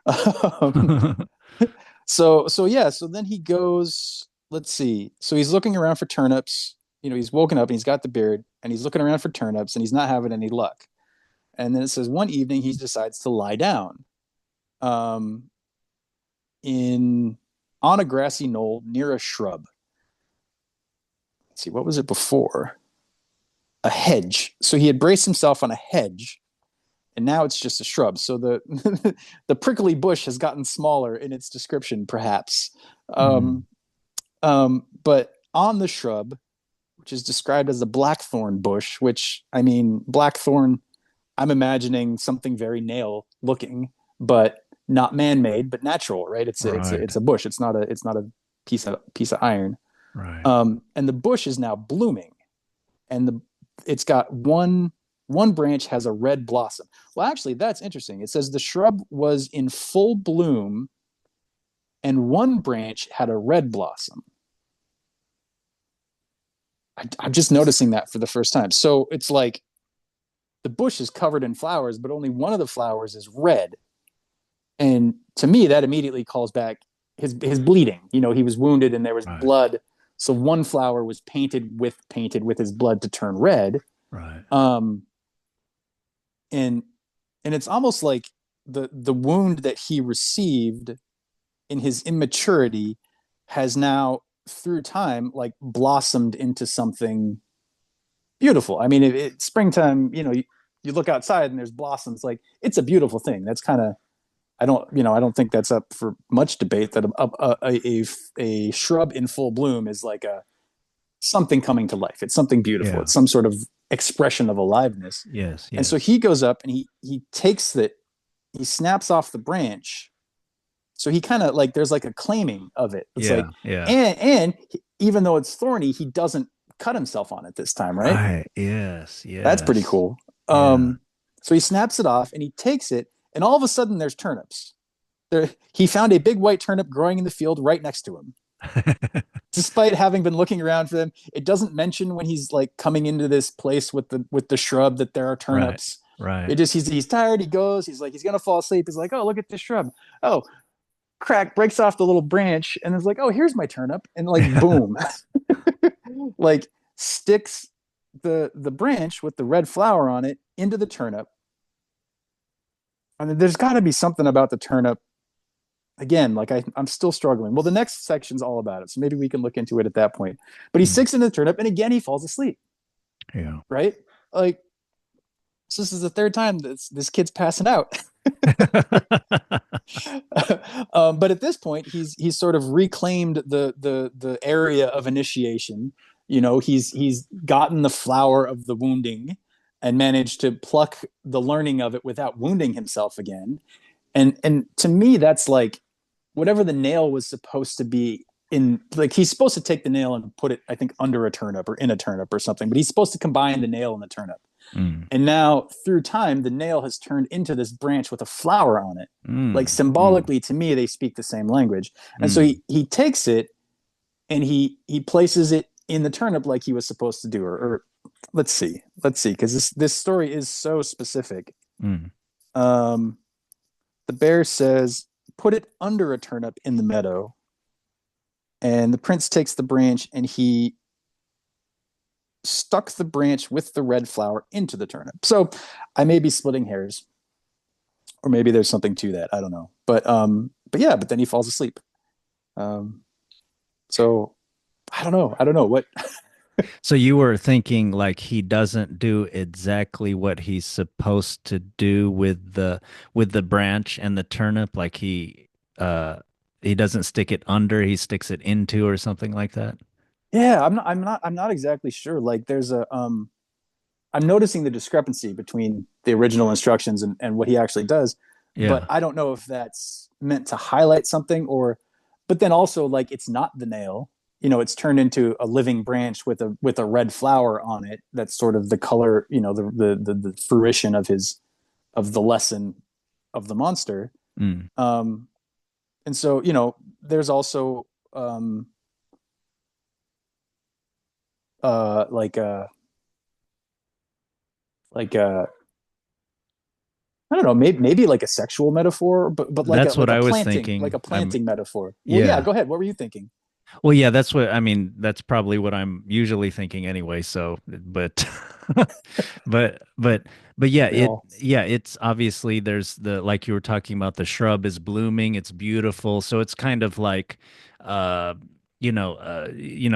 um, Yeah. so yeah, so then he goes, let's see. So he's looking around for turnips. He's woken up and he's got the beard and he's looking around for turnips and he's not having any luck. And then it says one evening he decides to lie down um in on a grassy knoll near a shrub. Let's see, what was it before? A hedge. So he had braced himself on a hedge and now it's just a shrub. So the the prickly bush has gotten smaller in its description, perhaps. Mm. Um, but on the shrub, which is described as a blackthorn bush, which I mean, blackthorn, I'm imagining something very nail looking, but not man-made, but natural, right? Right. It's a bush. It's not a piece of iron. Right. And the bush is now blooming, and it's got one branch has a red blossom. Well, actually, that's interesting. It says the shrub was in full bloom, and one branch had a red blossom. I'm just noticing that for the first time. So it's like the bush is covered in flowers, but only one of the flowers is red. And to me, that immediately calls back his bleeding. He was wounded and there was Right. blood. So one flower was painted with his blood to turn red. Right. Um, and and it's almost like the wound that he received in his immaturity has now through time like blossomed into something beautiful. I mean, springtime, you look outside and there's blossoms. Like it's a beautiful thing. That's kind of I don't think that's up for much debate that a shrub in full bloom is like a something coming to life. It's something beautiful. Yeah. It's some sort of expression of aliveness. Yes. And so Yes. he goes up and he takes that, he snaps off the branch. So he kind of like there's like a claiming of it. It's Yeah. like Yeah. and even though it's thorny, he doesn't cut himself on it this time, right? Right. Yes. That's pretty Yes. cool. Yeah. So he snaps it off and he takes it, and all of a sudden there's turnips. He found a big white turnip growing in the field right next to him. Despite having been looking around for them, it doesn't mention when he's like coming into this place with the shrub that there are Right. turnips. Right. It just he's tired. He goes. He's like he's gonna fall asleep. He's like, oh, look at this shrub. Oh, crack, breaks off the little branch, and it's like, oh, here's my turnip, and like boom, like sticks the branch with the red flower on it into the turnip. I mean, there's got to be something about the turnip. Again, like I'm still struggling. Well, the next section's all about it, so maybe we can look into it at that point. But he Mm. sticks into the turnip, and again he falls asleep. Yeah. Right? Like, so this is the third time this kid's passing out. But at this point, he's sort of reclaimed the area of initiation. He's gotten the flower of the wounding and managed to pluck the learning of it without wounding himself again. And to me, that's like whatever the nail was supposed to be in. Like he's supposed to take the nail and put it, I think, under a turnip or in a turnip or something. But he's supposed to combine the nail and the turnip. Mm. And now, through time, the nail has turned into this branch with a flower on it. Like Mm. Mm. symbolically, to me, they speak the same language. And so Mm. he takes it and he places it in the turnip like he was supposed to do. Or let's see, because this story is so specific. Mm. Um, the bear says, "Put it under a turnip in the meadow." And the prince takes the branch and he stuck the branch with the red flower into the turnip. So I may be splitting hairs, or maybe there's something to that. I don't know. But yeah, but then he falls asleep. Um, so I don't know what. So you were thinking like he doesn't do exactly what he's supposed to do with the branch and the turnip, like uh he doesn't stick it under, he sticks it into or something like that. Yeah, I'm not exactly sure. Like there's a I'm noticing the discrepancy between the original instructions and what he actually does, but Yeah. I don't know if that's meant to highlight something or, but then also like it's not the nail. It's turned into a living branch with a red flower on it. That's sort of the color, the fruition of of the lesson of the monster. Mm. Um, and so there's also uh like uh like I don't know, maybe like a sexual metaphor, but That's what I was like a thinking. planting metaphor. Well, yeah, Yeah. go ahead. What were you thinking? Well, yeah, that's what I mean. That's probably what I'm usually thinking anyway. So, but, but, but, but yeah, We all it's obviously there's like you were talking about, the shrub is blooming, it's beautiful. So it's kind of like, uh,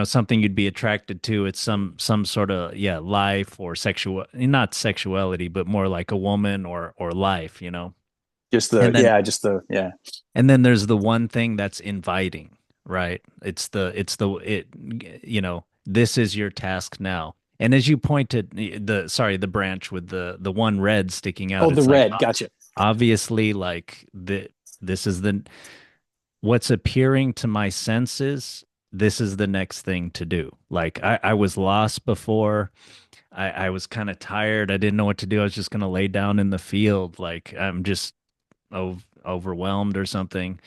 something you'd be attracted to. It's some sort of, yeah, life or sexual, not sexuality, but more like a woman or life. just the And then yeah, just the yeah. and then there's the one thing that's inviting, right? This is your task now. And as you pointed, the branch with the one red sticking Oh, out, the it's like red. Gotcha. obviously like this is the what's appearing to my senses. This is the next thing to do. Like I was lost before. I was kind of tired. I didn't know what to do. I was just gonna lay down in the field. Like I'm just overwhelmed or something.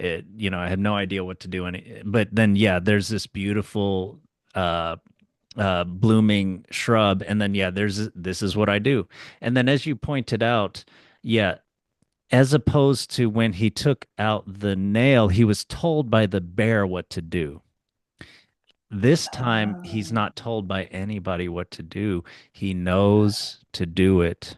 I had no idea what to do. But then, yeah, there's this beautiful, uh, blooming shrub. And then, yeah, this is what I do. And then, as you pointed out, yeah, as opposed to when he took out the nail, he was told by the bear what to do. This time, he's Uh, not told by anybody what to do. He knows to do it.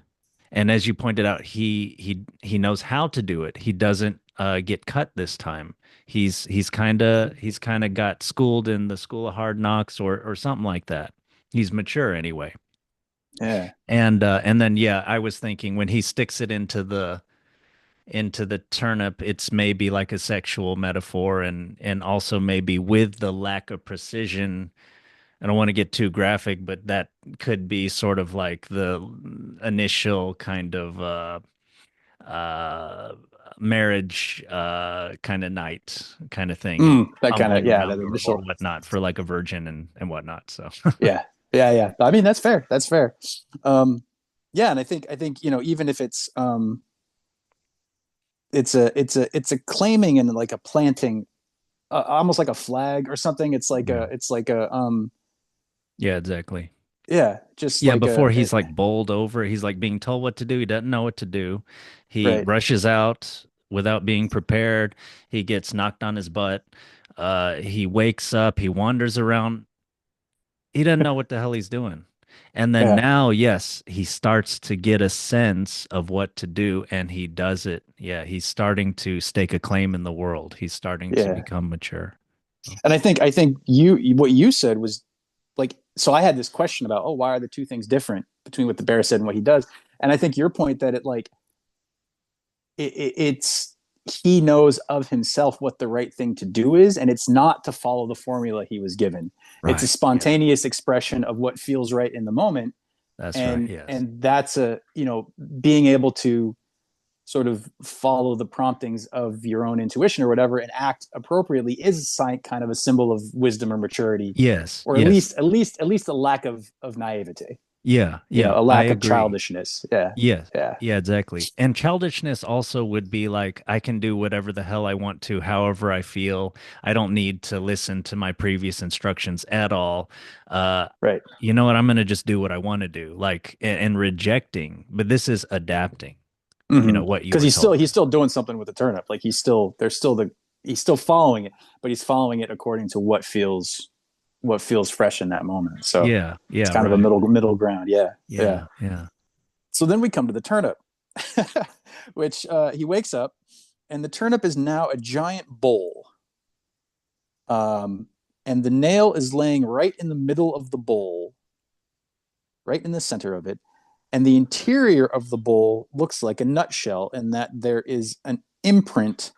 And as you pointed out, he knows how to do it. He doesn't get cut this time. He's kind of got schooled in the school of hard knocks or something like that. He's mature anyway. Yeah. And then yeah, I was thinking when he sticks it into the turnip, it's maybe like a sexual metaphor, and also maybe with the lack of precision. I don't want to get too graphic, but that could be sort of like the initial kind of uh marriage kind of night kind of thing, That kind of, fumbling yeah, that around or initial, whatnot for like a virgin and whatnot. So yeah, yeah, yeah. I mean, that's fair. That's fair. Um, yeah, and I think, even if it's a claiming and like a planting, almost like a flag or something. yeah, It's like a, yeah, exactly. yeah, just Yeah, like before he's like bowled over, he's like being told what to do. He doesn't know what to do. He right, rushes out without being prepared. He gets knocked on his butt. He wakes up. He wanders around. He doesn't know what the hell he's doing. And then yeah, now, yes, he starts to get a sense of what to do, and he does it. Yeah, he's starting to stake a claim in the world. He's starting to yeah. become mature. So, And I think what you said was like, so I had this question about, oh, why are the two things different between what the bear said and what he does? And I think your point that it's he knows of himself what the right thing to do is, and it's not to follow the formula he was given. It's a right. Yeah, spontaneous expression of what feels right in the moment, that's right. Yes. and that's a, being able to sort of follow the promptings of your own intuition or whatever and act appropriately is kind of a symbol of wisdom or maturity, Yes. or Yes. at least a lack of naivete, Yeah. Yeah. a I lack of agree. childishness. Yeah, Yes. yeah, Yeah, exactly. And childishness also would be like, I can do whatever the hell I want to, however I feel. I don't need to listen to my previous instructions at all. Uh, right. you know what? I'm going to just do what I want to do, like, and rejecting. But this is adapting, what you Because were told. he's still doing something with the turnip. Like he's still following it, but he's following it according to what feels fresh in that moment. So Yeah. it's Yeah. kind of a Right. middle ground. Yeah, yeah. Yeah. Yeah. So then we come to the turnip, which he wakes up, and the turnip is now a giant bowl. Um, and the nail is laying right in the middle of the bowl, right in the center of it. And the interior of the bowl looks like a nutshell in that there is an imprint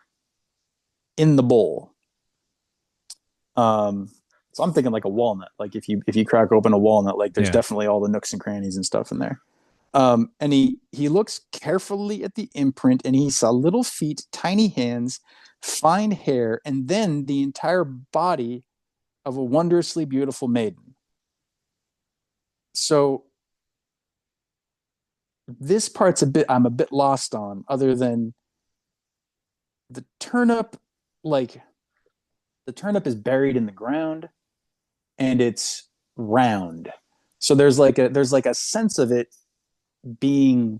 in the bowl. Um, so I'm thinking like a walnut. Like if you crack open a walnut, like there's Yeah. definitely all the nooks and crannies and stuff in there. And he looks carefully at the imprint, and he saw little feet, tiny hands, fine hair, and then the entire body of a wondrously beautiful maiden. So this part's a bit I'm a bit lost on, other than the turnip, like the turnip is buried in the ground and it's round. So there's like a sense of it being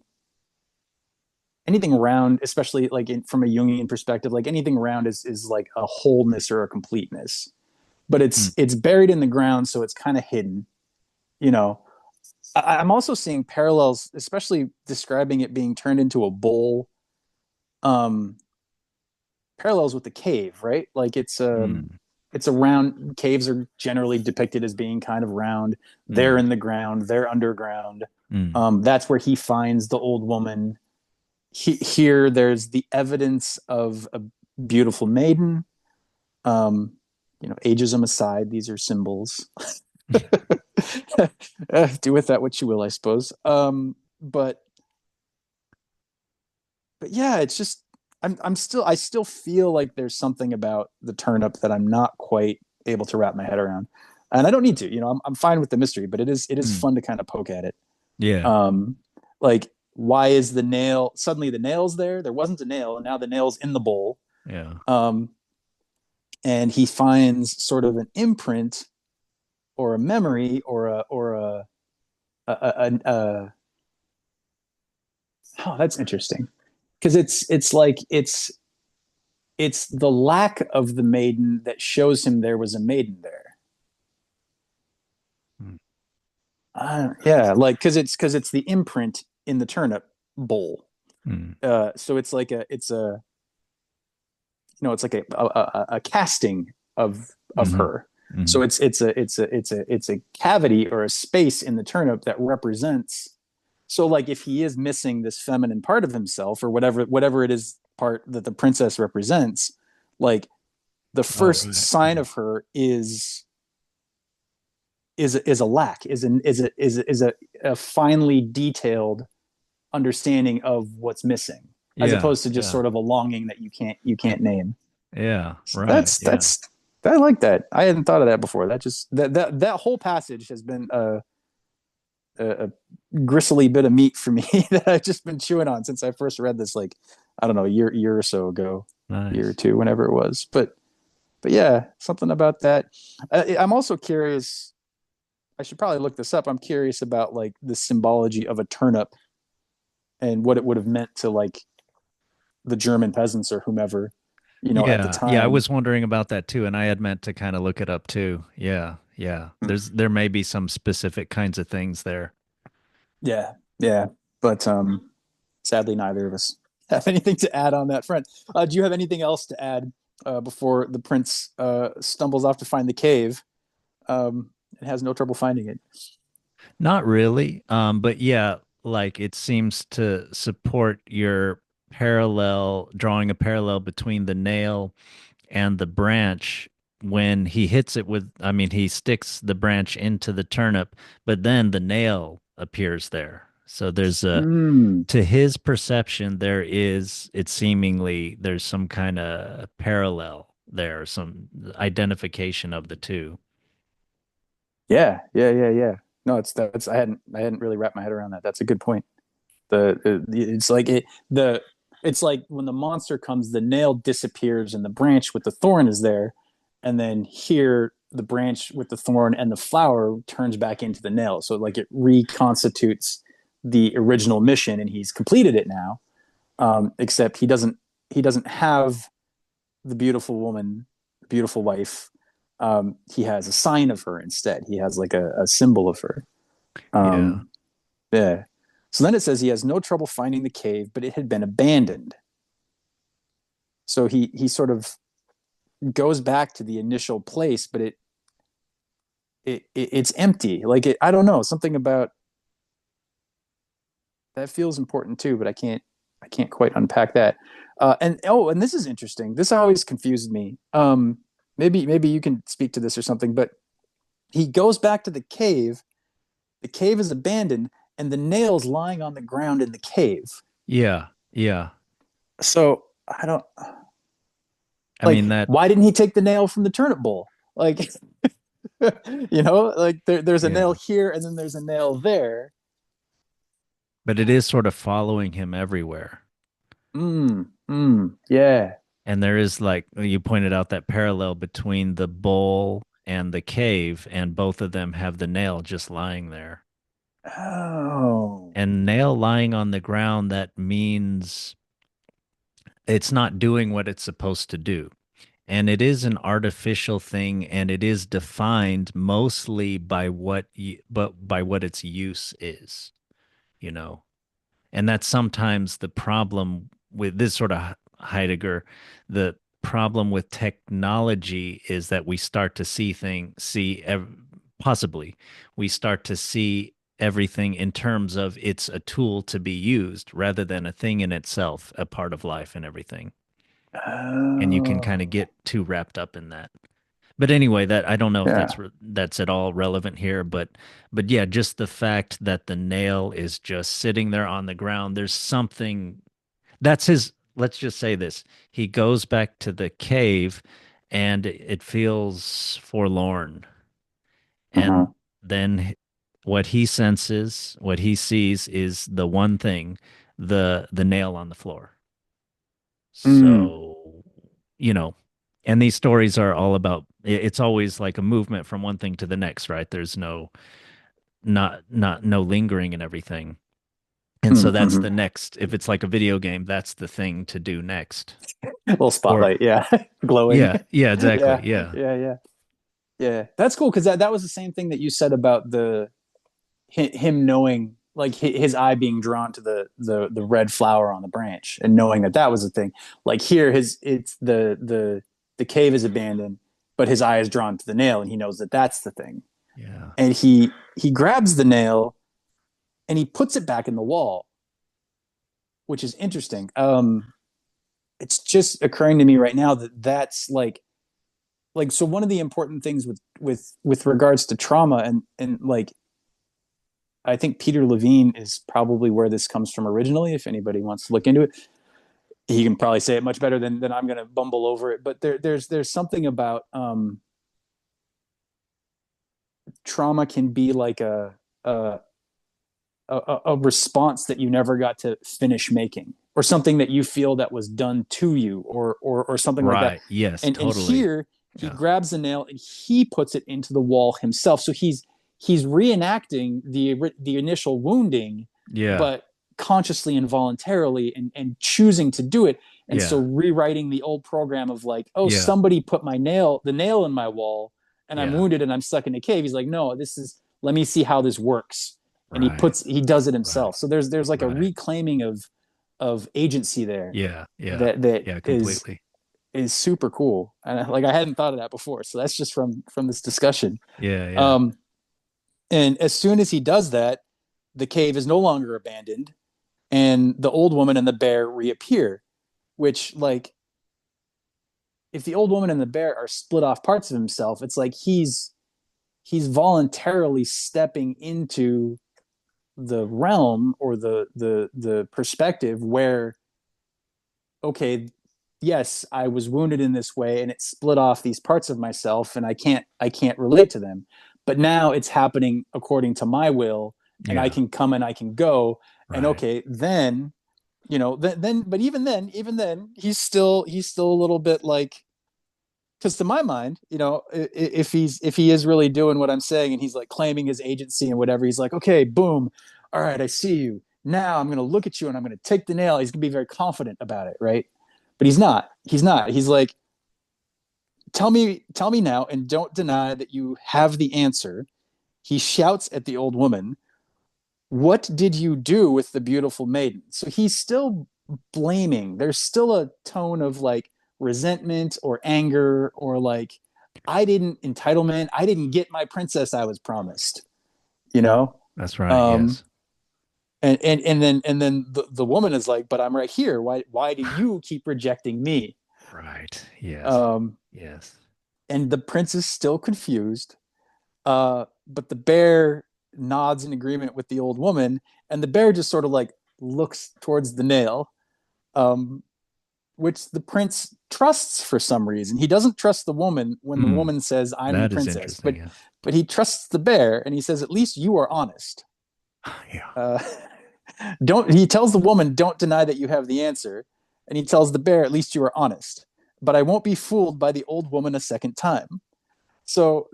anything round, especially like from a Jungian perspective, like anything round is like a wholeness or a completeness. But Mm. it's buried in the ground, so it's kind of hidden. You know, I'm also seeing parallels, especially describing it being turned into a bowl. Um, Parallels with the cave, right? Like Mm. it's a round. Caves are generally depicted as being kind of round. They're Mm. in the ground. They're underground. Mm. That's where he finds the old woman. Here, there's the evidence of a beautiful maiden. Um, ageism aside, these are symbols. Do with that what you will, I suppose. But yeah, it's just I still feel like there's something about the turnip that I'm not quite able to wrap my head around, and I don't need to. I'm fine with the mystery, but it is Mm. fun to kind of poke at it. Yeah. Um, like why is the nail suddenly the nail's there? There wasn't a nail, and now the nail's in the bowl. Yeah. Um, and he finds sort of an imprint or a memory or a oh, that's interesting because it's the lack of the maiden that shows him there was a maiden there. Mm. Yeah, like because it's the imprint in the turnip bowl. Mm. So it's like a casting of Mm-hmm. her. Hmm. So it's a cavity or a space in the turnip that represents. So like if he is missing this feminine part of himself or whatever it is part that the princess represents, like the Oh, first right. sign of her is a lack, a finely detailed understanding of what's missing, as Yeah, opposed to just yeah, sort of a longing that you can't name. yeah, right, yeah. That's I like that. I hadn't thought of that before. That whole passage has been a gristly bit of meat for me that I've just been chewing on since I first read this, like, I don't know, year or so ago, year or Nice. two, whenever it was. But yeah, something about that. I'm also curious. I should probably look this up. I'm curious about like the symbology of a turnip and what it would have meant to like the German peasants or whomever, at the Yeah, yeah, I time. was wondering about that too, and I had meant to kind of look it up too. Yeah, yeah. There may be some specific kinds of things there. Yeah, yeah. But sadly, neither of us have anything to add on that front. Do you have anything else to add before the prince stumbles off to find the cave and has no trouble finding it? Not really. But yeah, like it seems to support your drawing a parallel between the nail and the branch when he hits it with, I mean, he sticks the branch into the turnip, but then the nail appears there. So Mm, to his perception, there's some kind of parallel there, some identification of the two. yeah, yeah, yeah, yeah. No, that's I hadn't really wrapped my head around that. That's a good point. It's like it's like when the monster comes, the nail disappears and the branch with the thorn is there, and then here the branch with the thorn and the flower turns back into the nail. So like it reconstitutes the original mission, and he's completed it now. Except he doesn't have the beautiful woman, the beautiful wife. He has a sign of her instead. He has like a symbol of her. Yeah. Um, yeah. So then it says he has no trouble finding the cave, but it had been abandoned. So he sort of goes back to the initial place, but it's empty. Like I don't know, something about that feels important too, but I can't quite unpack that. And this is interesting. This always confused me. Maybe you can speak to this or something. But he goes back to the cave. The cave is abandoned, and the nails lying on the ground in the cave. Yeah. Yeah. So I don't I mean like. that, Why didn't he take the nail from the turnip bowl? Like, like there's a nail yeah. here, and then there's a nail there. But it is sort of following him everywhere. Yeah. And there is, like you pointed out, that parallel between the bowl and the cave, and both of them have the nail just lying there. Oh. And nail lying on the ground, that means it's not doing what it's supposed to do. And it is an artificial thing, and it is defined mostly by but by what its use is, you know. And that's sometimes the problem with this sort of Heidegger. The problem with technology is that we start to possibly we start to see everything in terms of it's a tool to be used rather than a thing in itself, a part of life and everything. And you can kind of Oh. get too wrapped up in that. But anyway, that I don't know if Yeah. that's at all relevant here, but yeah, just the fact that the nail is just sitting there on the ground, there's something that's his, let's just say this. He goes back to the cave and it feels forlorn. And Uh-huh. then what he senses, what he sees is the one thing, the nail on the floor. Mm. So, you know, and these stories are all about it's always like a movement from one thing to the next, right? There's no lingering and everything. And so that's Mm-hmm. the next, if it's like a video game, that's the thing to do next. Little Or spotlight, yeah. Glowing. yeah, yeah, exactly. Yeah. Yeah. Yeah, yeah. Yeah. That's cool because that was the same thing that you said about him knowing, like his eye being drawn to the red flower on the branch and knowing that was the thing. Like here, it's the cave is abandoned, but his eye is drawn to the nail, and he knows that that's the thing. Yeah. And he grabs the nail and he puts it back in the wall, which is interesting. It's just occurring to me right now that that's like so one of the important things with regards to trauma, and like I think Peter Levine is probably where this comes from originally. If anybody wants to look into it, he can probably say it much better than I'm going to bumble over it. But there's something about trauma can be like a response that you never got to finish making, or something that you feel that was done to you, or something like that. Right. Yes, And totally. here he Yeah. grabs the nail and he puts it into the wall himself. So he's reenacting the initial wounding, Yeah. but consciously and voluntarily, and choosing to do it. And so Yeah. rewriting the old program of like, oh, Yeah. somebody put the nail in my wall, and I'm Yeah. wounded and I'm stuck in a cave. He's like, no, this is, let me see how this works. And Right. he does it Right. himself. So there's like a Right. reclaiming of agency there Yeah. Yeah. that Yeah, is completely. super cool. And like I hadn't thought of that before. So that's just from this discussion. Yeah. Yeah. Um, and as soon as he does that, the cave is no longer abandoned, and the old woman and the bear reappear. Which, like, if the old woman and the bear are split off parts of himself, it's like he's voluntarily stepping into the realm, or the perspective where, okay, yes, I was wounded in this way and it split off these parts of myself, and I can't relate to them, but now it's happening according to my will, and I Yeah. can come and I can go. And Right. okay, then, then, but even then he's still a little bit like, because to my mind, if he is really doing what I'm saying, and he's like claiming his agency and whatever, he's like, okay, boom, all right, I see you. Now I'm going to look at you and I'm going to take the nail. He's going to be very confident about it, right? But he's not. He's not. He's like, tell me now, and don't deny that you have the answer. He shouts at the old woman, what did you do with the beautiful maiden? So he's still blaming. There's still a tone of like resentment or anger, or like, I didn't entitlement. I didn't get my princess I was promised, you know? That's right. Um, Yes. and then the woman is like, but I'm right here. Why do you keep rejecting me? Right. Yes. Um, Yes. and the prince is still confused. But the bear nods in agreement with the old woman, and the bear just sort of like looks towards the nail, um, which the prince trusts for some reason. He doesn't trust the woman when the Hmm. woman says, "I'm the That is princess," interesting. Yeah. but he trusts the bear, and he says, "At least you are honest." Yeah. Uh, don't He tells the woman, "Don't deny that you have the answer," and he tells the bear, "At least you are honest." But I won't be fooled by the old woman a second time. So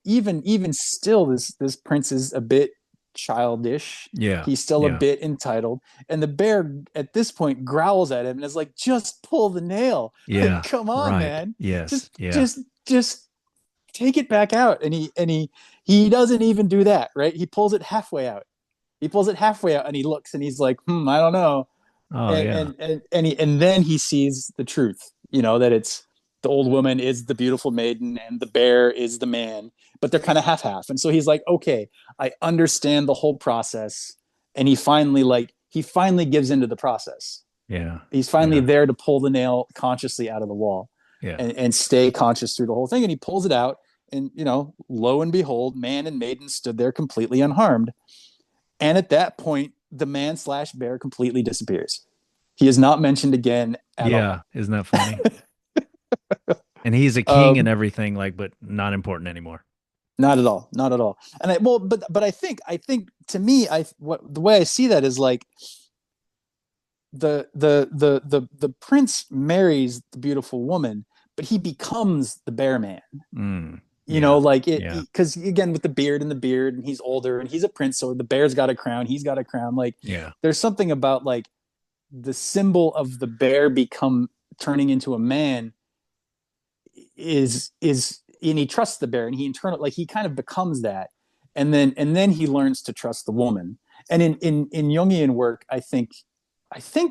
even still, this prince is a bit childish. Yeah. He's still a Yeah. bit entitled, and the bear at this point growls at him and is like, "Just pull the nail! Like, Yeah. come on, Right. man! Yes. Just Yeah. just just take it back out." And he doesn't even do that. Right? He pulls it halfway out. He pulls it halfway out, and he looks and he's like, I don't know. Oh, and yeah. and and then he sees the truth, that it's the old woman is the beautiful maiden and the bear is the man, but they're kind of half and so he's like, okay, I understand the whole process. And he finally gives into the process. Yeah. He's finally Yeah. there to pull the nail consciously out of the wall, Yeah. and stay conscious through the whole thing, and he pulls it out. And lo and behold, man and maiden stood there completely unharmed. And at that point, the man slash bear completely disappears. He is not mentioned again at Yeah. all. Isn't that funny? And he's a king and um, everything, like, but not important anymore. Not at all, not at all. And but I think to me, what the way I see that is like, the prince marries the beautiful woman, but he becomes the bear man. Mm. Yeah. Like it, Yeah. because again, with the beard, and he's older and he's a prince, so the bear's got a crown, he's got a crown. Like, Yeah. there's something about like the symbol of the bear become turning into a man is and he trusts the bear, and he kind of becomes that. And then he learns to trust the woman. And in Jungian work, I think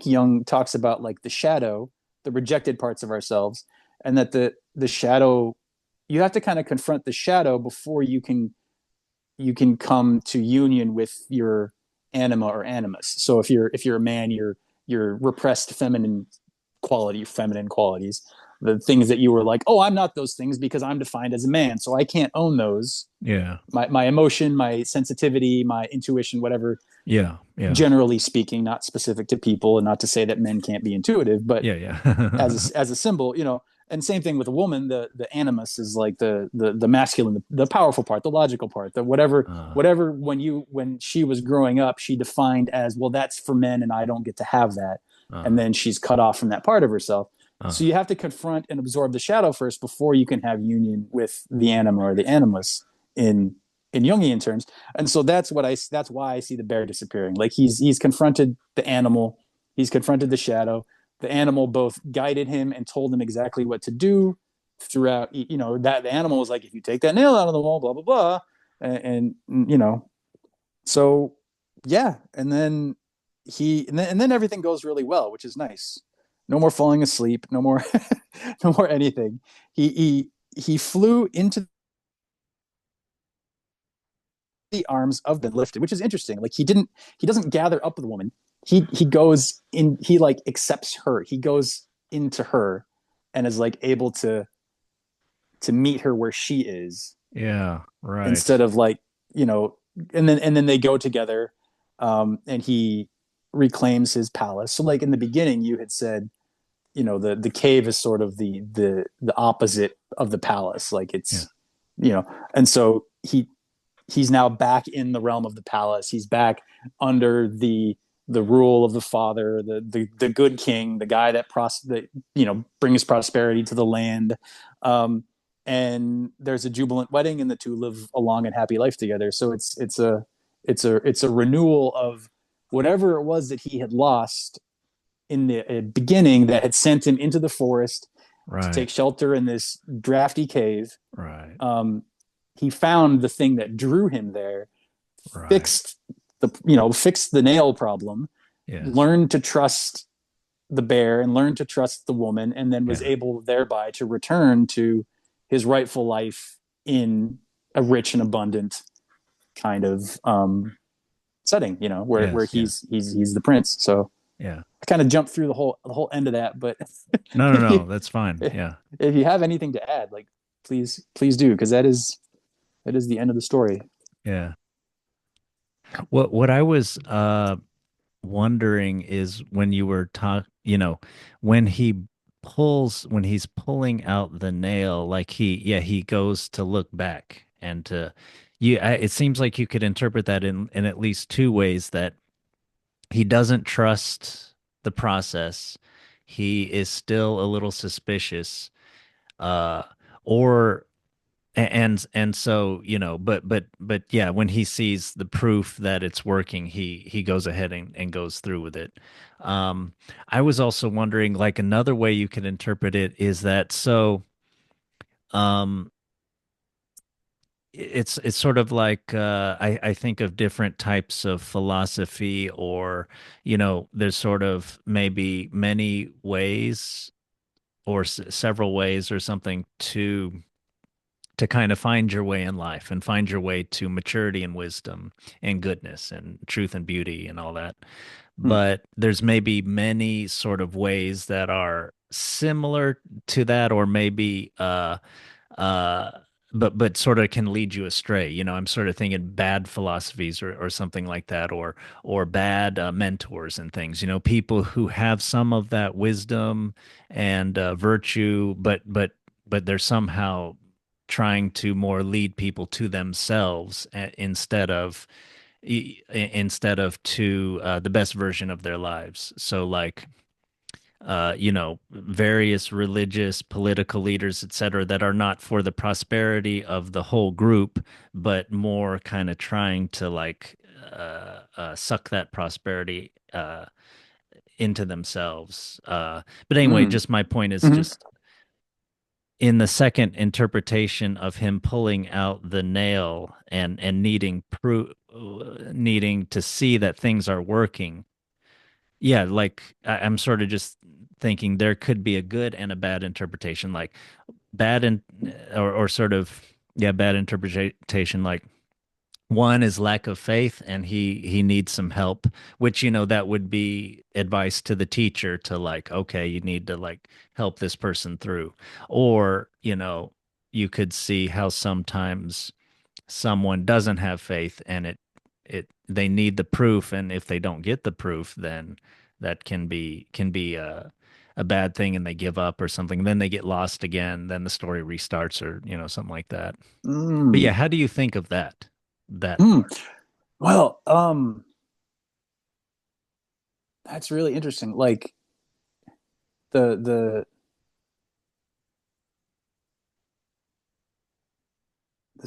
Jung talks about like the shadow, the rejected parts of ourselves, and that the shadow you have to kind of confront the shadow before you can come to union with your anima or animus. So if you're a man, your repressed feminine qualities, the things that you were like, oh, I'm not those things because I'm defined as a man, so I can't own those. Yeah. My emotion, my sensitivity, my intuition, whatever. Yeah. Yeah. Generally speaking, not specific to people, and not to say that men can't be intuitive, but Yeah. Yeah. as a symbol, you know. And same thing with a woman. The animus is like the masculine, the powerful part, the logical part, the uh, whatever. When she was growing up, she defined as, well, that's for men, and I don't get to have that. And uh, then she's cut off from that part of herself. So uh, you have to confront and absorb the shadow first before you can have union with the anima or the animus in Jungian terms. And so that's why I see the bear disappearing. Like he's confronted the animal, he's confronted the shadow. The animal both guided him and told him exactly what to do throughout. You know, that the animal was like, if you take that nail out of the wall, blah blah blah, and you know, so yeah. And then and then everything goes really well, which is nice. No more falling asleep, no more no more anything. He flew into the arms of the lifted, which is interesting. Like he doesn't gather up with the woman. He goes in, he like accepts her. He goes into her and is like able to meet her where she is, yeah. Right. instead of like, you know, and then they go together, and he reclaims his palace. So like in the beginning you had said, you know, the cave is sort of the opposite of the palace. Like Yeah. it's, you know, and so he's now back in the realm of the palace. He's back under the rule of the father, the good king, the guy that you know, brings prosperity to the land. Um, and there's a jubilant wedding, and the two live a long and happy life together. So it's a renewal of whatever it was that he had lost in the beginning that had sent him into the forest to Right. take shelter in this drafty cave. Right. um, he found the thing that drew him there, Right. fixed fixed the nail problem, Yes. learned to trust the bear and learned to trust the woman, and then was Yeah. able thereby to return to his rightful life in a rich and abundant kind of setting, you know, where Yes. Yeah. he's the prince. So Yeah. I kind of jumped through the whole end of that, but No, no, if you no. That's fine. Yeah. if you have anything to add, like, please do, because that is the end of the story. Yeah. What I was wondering is when you were when when he's pulling out the nail, like he goes to look back and to it seems like you could interpret that in at least two ways, that he doesn't trust the process. He is still a little suspicious, uh, or and so but yeah, when he sees the proof that it's working, he goes ahead and goes through with it. um I was also wondering, like, another way you could interpret it is that, um it's sort of like, I think of different types of philosophy, or there's sort of maybe many ways, or several ways or something, to kind of find your way in life and find your way to maturity and wisdom and goodness and truth and beauty and all that. Hmm. But there's maybe many sort of ways that are similar to that, or maybe uh but sort of can lead you astray. I'm sort of thinking bad philosophies, or something like that, or bad mentors and things. People who have some of that wisdom and virtue, but they're somehow trying to more lead people to themselves, instead of to the best version of their lives. So, like, various religious, political leaders, et cetera, that are not for the prosperity of the whole group, but more kind of trying to, like, suck that prosperity into themselves. But anyway, Mm. just my point is Hmm. just in the second interpretation of him pulling out the nail and needing to see that things are working. Yeah, like, I'm sort of just thinking there could be a good and a bad interpretation. Like, bad in or sort of yeah, bad interpretation. Like one is lack of faith, and he needs some help, which that would be advice to the teacher to like, okay, you need to like help this person through. Or you could see how sometimes someone doesn't have faith, and it they need the proof, and if they don't get the proof, then that can be a bad thing, and they give up or something. Then they get lost again, then the story restarts, or something like that. But yeah, Mm. how do you think of that Mm. part? Well, that's really interesting. Like the the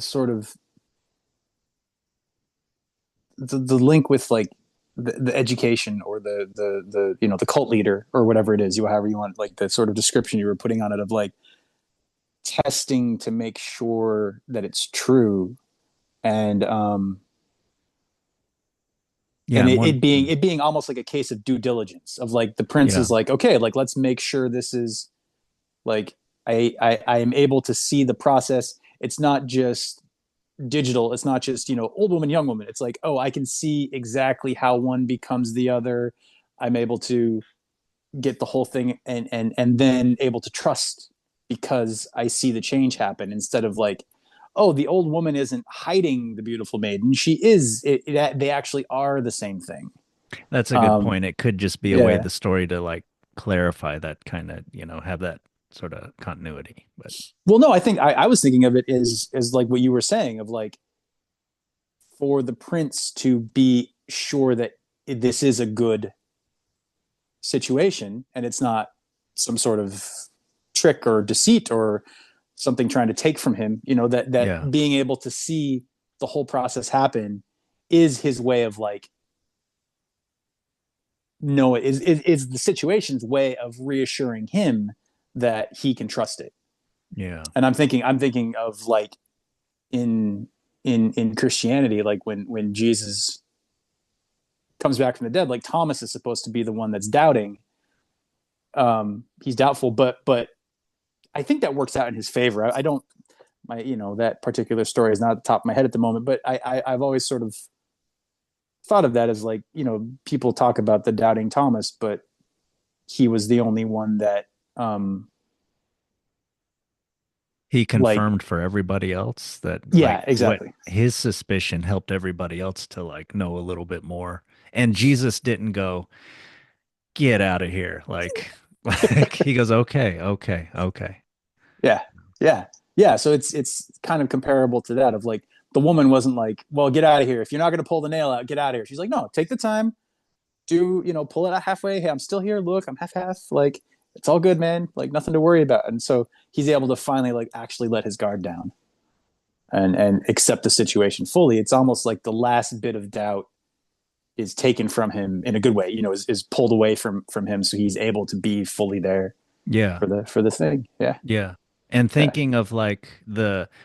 sort of the link with like the education or the the cult leader or whatever it is, however you want, like the sort of description you were putting on it of like testing to make sure that it's true, and Yeah, and and it one being almost like a case of due diligence of like the prince yeah, is like, okay, like let's make sure this is like I am able to see the process. It's not just digital. It's not just old woman, young woman. It's like, oh, I can see exactly how one becomes the other. I'm able to get the whole thing, and then able to trust because I see the change happen, instead of like, oh, the old woman isn't hiding the beautiful maiden. She is. They actually are the same thing. that's a good Um, point. It could just be a way of yeah. the story to like clarify that kind of, have that sort of continuity. But Well, no, I think I was thinking of it as like what you were saying of like, for the prince to be sure that this is a good situation and it's not some sort of trick or deceit or something trying to take from him, that yeah, being able to see the whole process happen is his way of like, no, is the situation's way of reassuring him that he can trust it. yeah, And I'm thinking of like in in Christianity, like when Jesus comes back from the dead, like Thomas is supposed to be the one that's doubting. He's doubtful, but I think that works out in his favor. I don't, my that particular story is not at the top of my head at the moment, but I've always sort of thought of that as like, people talk about the doubting Thomas, but he was the only one that he like, confirmed for everybody else that like yeah, what exactly. his suspicion helped everybody else to like know a little bit more. And Jesus didn't go, get out of here. Like, like he goes, okay, okay, okay. Yeah, yeah, yeah. So it's kind of comparable to that of like, the woman wasn't like, well, get out of here. If you're not going to pull the nail out, get out of here. She's like, no, take the time, do pull it out halfway. Hey, I'm still here. Look, I'm half. Like, it's all good, man. Like, nothing to worry about. And so he's able to finally like actually let his guard down and accept the situation fully. It's almost like the last bit of doubt is taken from him in a good way. Is pulled away from him, so he's able to be fully there Yeah, for the thing. Yeah, yeah. And yeah. thinking of like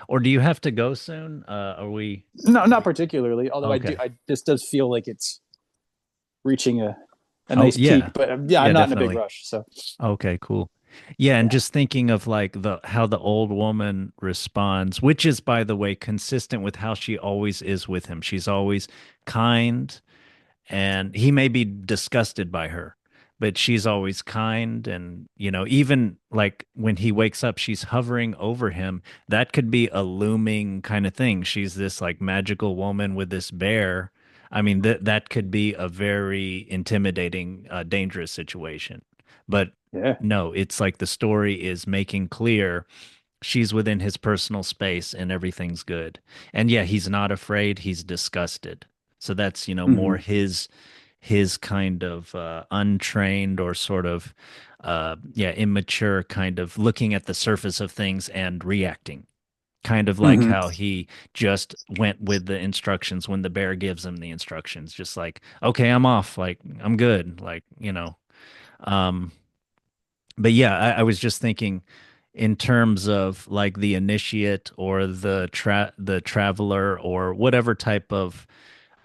or do you have to go soon? Are we, No, are not we, particularly. Although I do, okay. I this does feel like it's reaching a Oh, nice yeah. peak. But yeah, I'm Yeah, not in a big definitely. rush. So Okay, cool. Yeah, and yeah, just thinking of like the how the old woman responds, which is by the way consistent with how she always is with him. She's always kind, and he may be disgusted by her, but she's always kind. And even like when he wakes up, she's hovering over him. That could be a looming kind of thing. She's this like magical woman with this bear. I mean, that could be a very intimidating, dangerous situation. But yeah. no, it's like the story is making clear she's within his personal space and everything's good. And yeah, he's not afraid, he's disgusted. So that's, more Mm-hmm. his kind of untrained or sort of yeah, immature kind of looking at the surface of things and reacting. Kind of like Mm-hmm. how he just went with the instructions when the bear gives him the instructions, just like, okay, I'm off, like I'm good, like, um but yeah, I was just thinking in terms of like the initiate or the traveler or whatever type of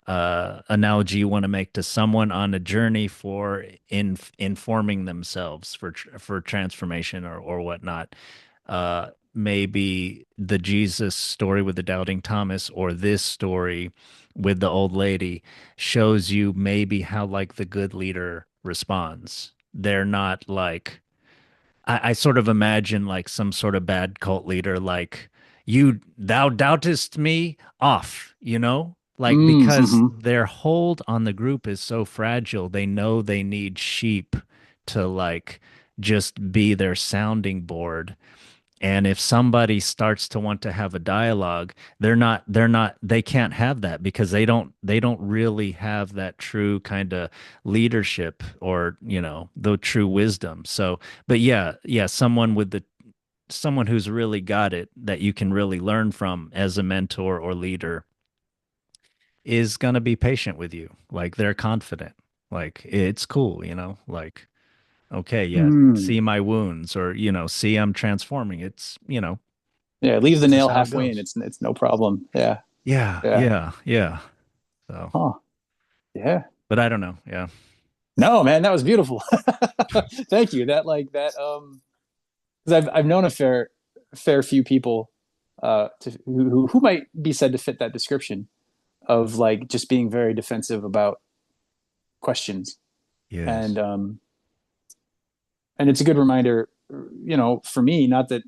analogy you want to make to someone on a journey for informing themselves for transformation or whatnot. maybe the Jesus story with the doubting Thomas or this story with the old lady shows you maybe how like the good leader responds. They're not like I sort of imagine like some sort of bad cult leader, like, you thou doubtest me off, like because Mm-hmm. their hold on the group is so fragile. They know they need sheep to like just be their sounding board. And if somebody starts to want to have a dialogue, they can't have that because they don't really have that true kind of leadership or, the true wisdom. So, but yeah, someone who's really got it that you can really learn from as a mentor or leader is going to be patient with you. Like they're confident. Like it's cool, like, okay, yeah, Mm. see my wounds or, see I'm transforming. Yeah, leave the This is nail how it halfway and goes. it's no problem. Yeah. Yeah, Yeah. yeah, yeah. So, Huh. Yeah. but I don't know. Yeah. No, man, that was beautiful. Thank you. That like that because I've known a fair few people who might be said to fit that description of like just being very defensive about questions. Yes. And and it's a good reminder, for me, not that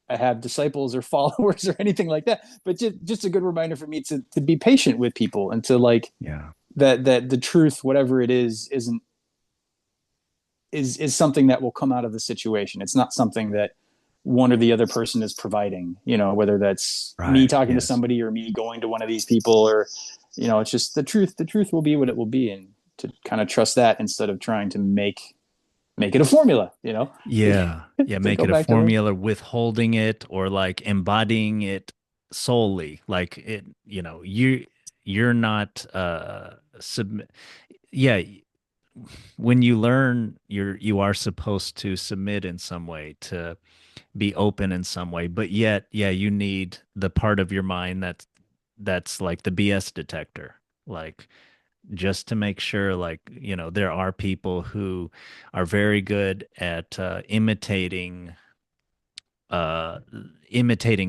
I have disciples or followers or anything like that, but just a good reminder for me to be patient with people and to like Yeah. that the truth, whatever it is, isn't is something that will come out of the situation. It's not something that one or the other person is providing, whether that's me Right. talking to Yes. somebody or me going to one of these people or, it's just the truth will be what it will be. And to kind of trust that instead of trying to make it a formula, Yeah. Yeah. to Make go it a back to the, formula, withholding it or like embodying it solely. Like you're not submit. Yeah. When you learn, you are supposed to submit in some way, to be open in some way, but yet, yeah, you need the part of your mind that's like the BS detector, like just to make sure, like, there are people who are very good at uh imitating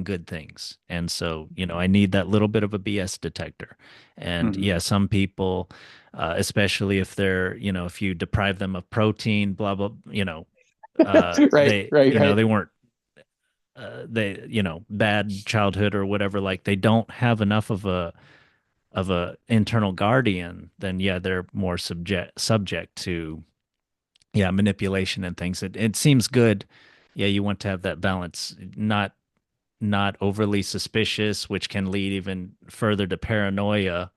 good things. And so, I need that little bit of a BS detector. And mm-hmm. yeah, some people, especially if they're, if you deprive them of protein, blah blah, Right, they, right, right. they weren't they, bad childhood or whatever, like they don't have enough of a internal guardian, then yeah, they're more subject to, yeah, manipulation and things. It seems good. Yeah, you want to have that balance, not overly suspicious, which can lead even further to paranoia,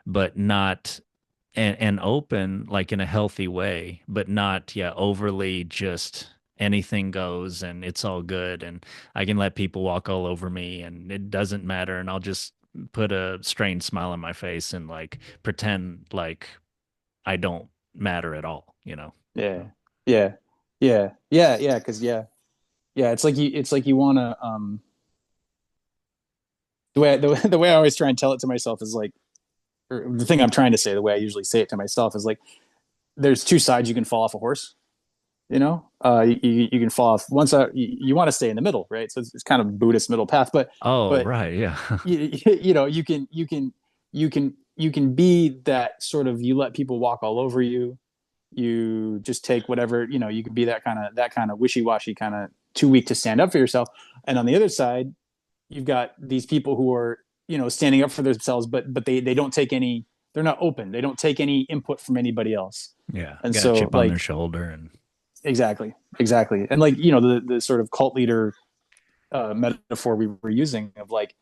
but not, and open, like in a healthy way, but not, yeah, overly just anything goes and it's all good and I can let people walk all over me and it doesn't matter and I'll just put a strained smile on my face and like pretend like I don't matter at all, Yeah, So, yeah, yeah. Because yeah. It's like you want to the way I always try and tell it to myself is like, or the thing I'm trying to say, the way I usually say it to myself is like, there's two sides you can fall off a horse. You can fall off one side. You want to stay in the middle, right? So it's kind of Buddhist middle path, but oh, but right, yeah. you can be that sort of, you let people walk all over you. You just take whatever, you can be that kind of wishy-washy, kind of too weak to stand up for yourself. And on the other side, you've got these people who are, standing up for themselves, but they don't take any, they're not open, they don't take any input from anybody else. Yeah, And got a so chip on their like, shoulder and exactly, and like, the sort of cult leader metaphor we were using of like,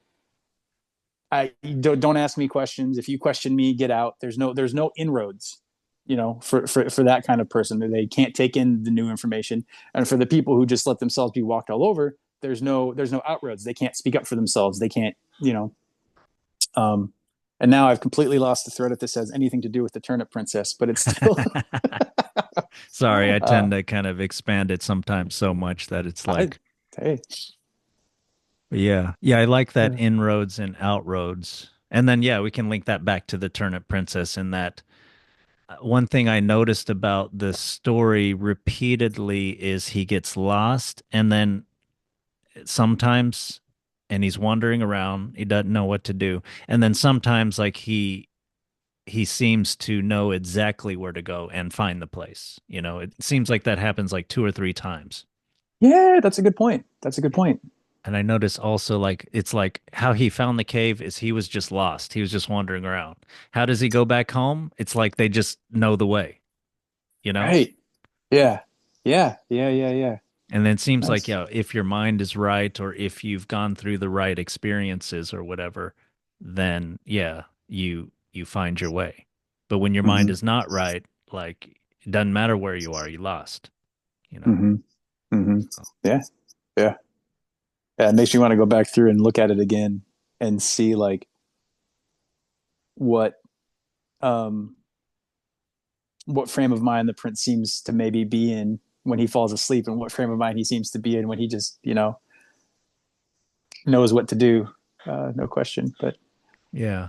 I don't ask me questions. If you question me, get out. There's no inroads, for that kind of person. They can't take in the new information. And for the people who just let themselves be walked all over, there's no outroads. They can't speak up for themselves. They can't, um and now I've completely lost the thread if this has anything to do with the Turnip Princess, but it's still sorry, I uh tend to kind of expand it sometimes so much that it's I like, hey yeah. Yeah, I like that uh, inroads and outroads. And then yeah, we can link that back to the Turnip Princess in that one thing I noticed about the story repeatedly is he gets lost and then sometimes, and he's wandering around, he doesn't know what to do. And then sometimes like he seems to know exactly where to go and find the place. You know, it seems like that happens like two or three times. Yeah, that's a good point. That's a good point. And I notice also like it's like how he found the cave is he was just lost. He was just wandering around. How does he go back home? It's like they just know the way, you know? Right. Yeah. Yeah. Yeah. Yeah. Yeah. And then it seems like, Nice. yeah, if your mind is right or if you've gone through the right experiences or whatever, then yeah, you find your way. But when your mind Hmm. is not right, like it doesn't matter where you are, you lost, you know? Hmm. Hmm. So, Yeah. Yeah. Yeah. It makes me want to go back through and look at it again and see like what um what frame of mind the prince seems to maybe be in when he falls asleep and what frame of mind he seems to be in when he just, knows what to do. No question. But yeah.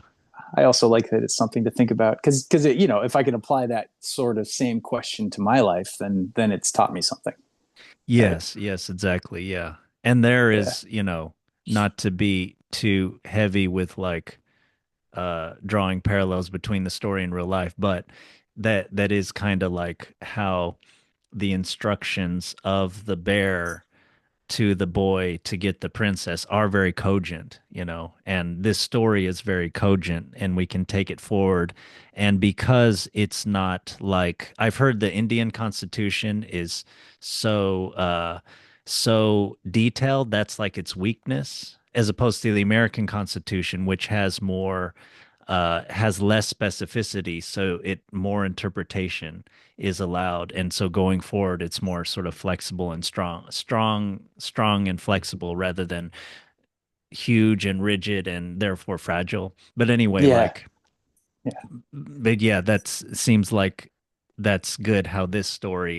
I also like that it's something to think about because if I can apply that sort of same question to my life, then it's taught me something, right? Yes, yes, exactly. Yeah. And there Yeah. is, not to be too heavy with like drawing parallels between the story and real life, but that is kind of like how the instructions of the bear to the boy to get the princess are very cogent, and this story is very cogent and we can take it forward. And because it's not like I've heard the Indian Constitution is so detailed, that's like its weakness, as opposed to the American Constitution, which has less specificity, so it more interpretation is allowed. And so going forward, it's more sort of flexible and strong and flexible rather than huge and rigid and therefore fragile. But anyway, Yeah. like, Yeah. but yeah, that's seems like that's good how this story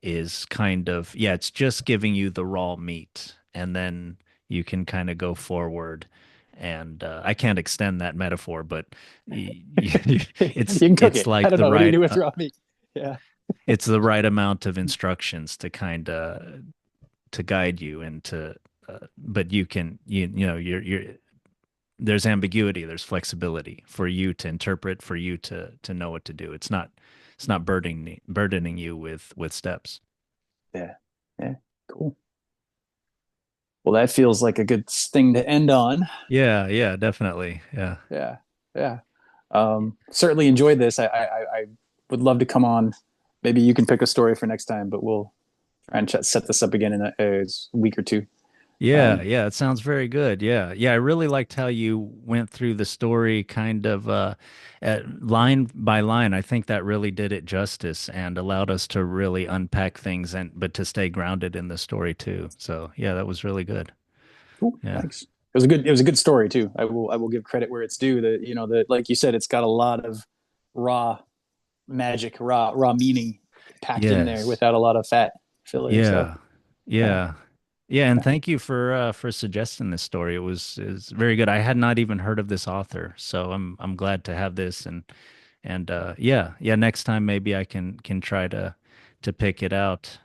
is kind of, yeah, it's just giving you the raw meat and then you can kind of go forward. And I can't extend that metaphor, but You it's can cook it's it. I like don't know. What do you do with raw meat? Yeah. it's the right amount of instructions to kind of to guide you and to but you can you know you're there's ambiguity, there's flexibility for you to interpret, for you to know what to do. It's not burdening you with steps. Yeah. Yeah. Cool. Well, that feels like a good thing to end on. Yeah, yeah, definitely. Yeah. Yeah. Yeah. Certainly enjoyed this. I would love to come on. Maybe you can pick a story for next time, but we'll try and set this up again in a week or two. Yeah, Um, yeah, it sounds very good. Yeah. Yeah, I really liked how you went through the story kind of line by line. I think that really did it justice and allowed us to really unpack things and but to stay grounded in the story too. So, yeah, that was really good. cool. Yeah. Thanks. It was a good story too. I will give credit where it's due. That like you said, it's got a lot of raw magic, raw meaning packed in there Yes. without a lot of fat filler. So Yeah. yeah, Yeah. Yeah, and thank you for suggesting this story. It was very good. I had not even heard of this author, so I'm glad to have this. And yeah, yeah, next time maybe I can try to pick it out.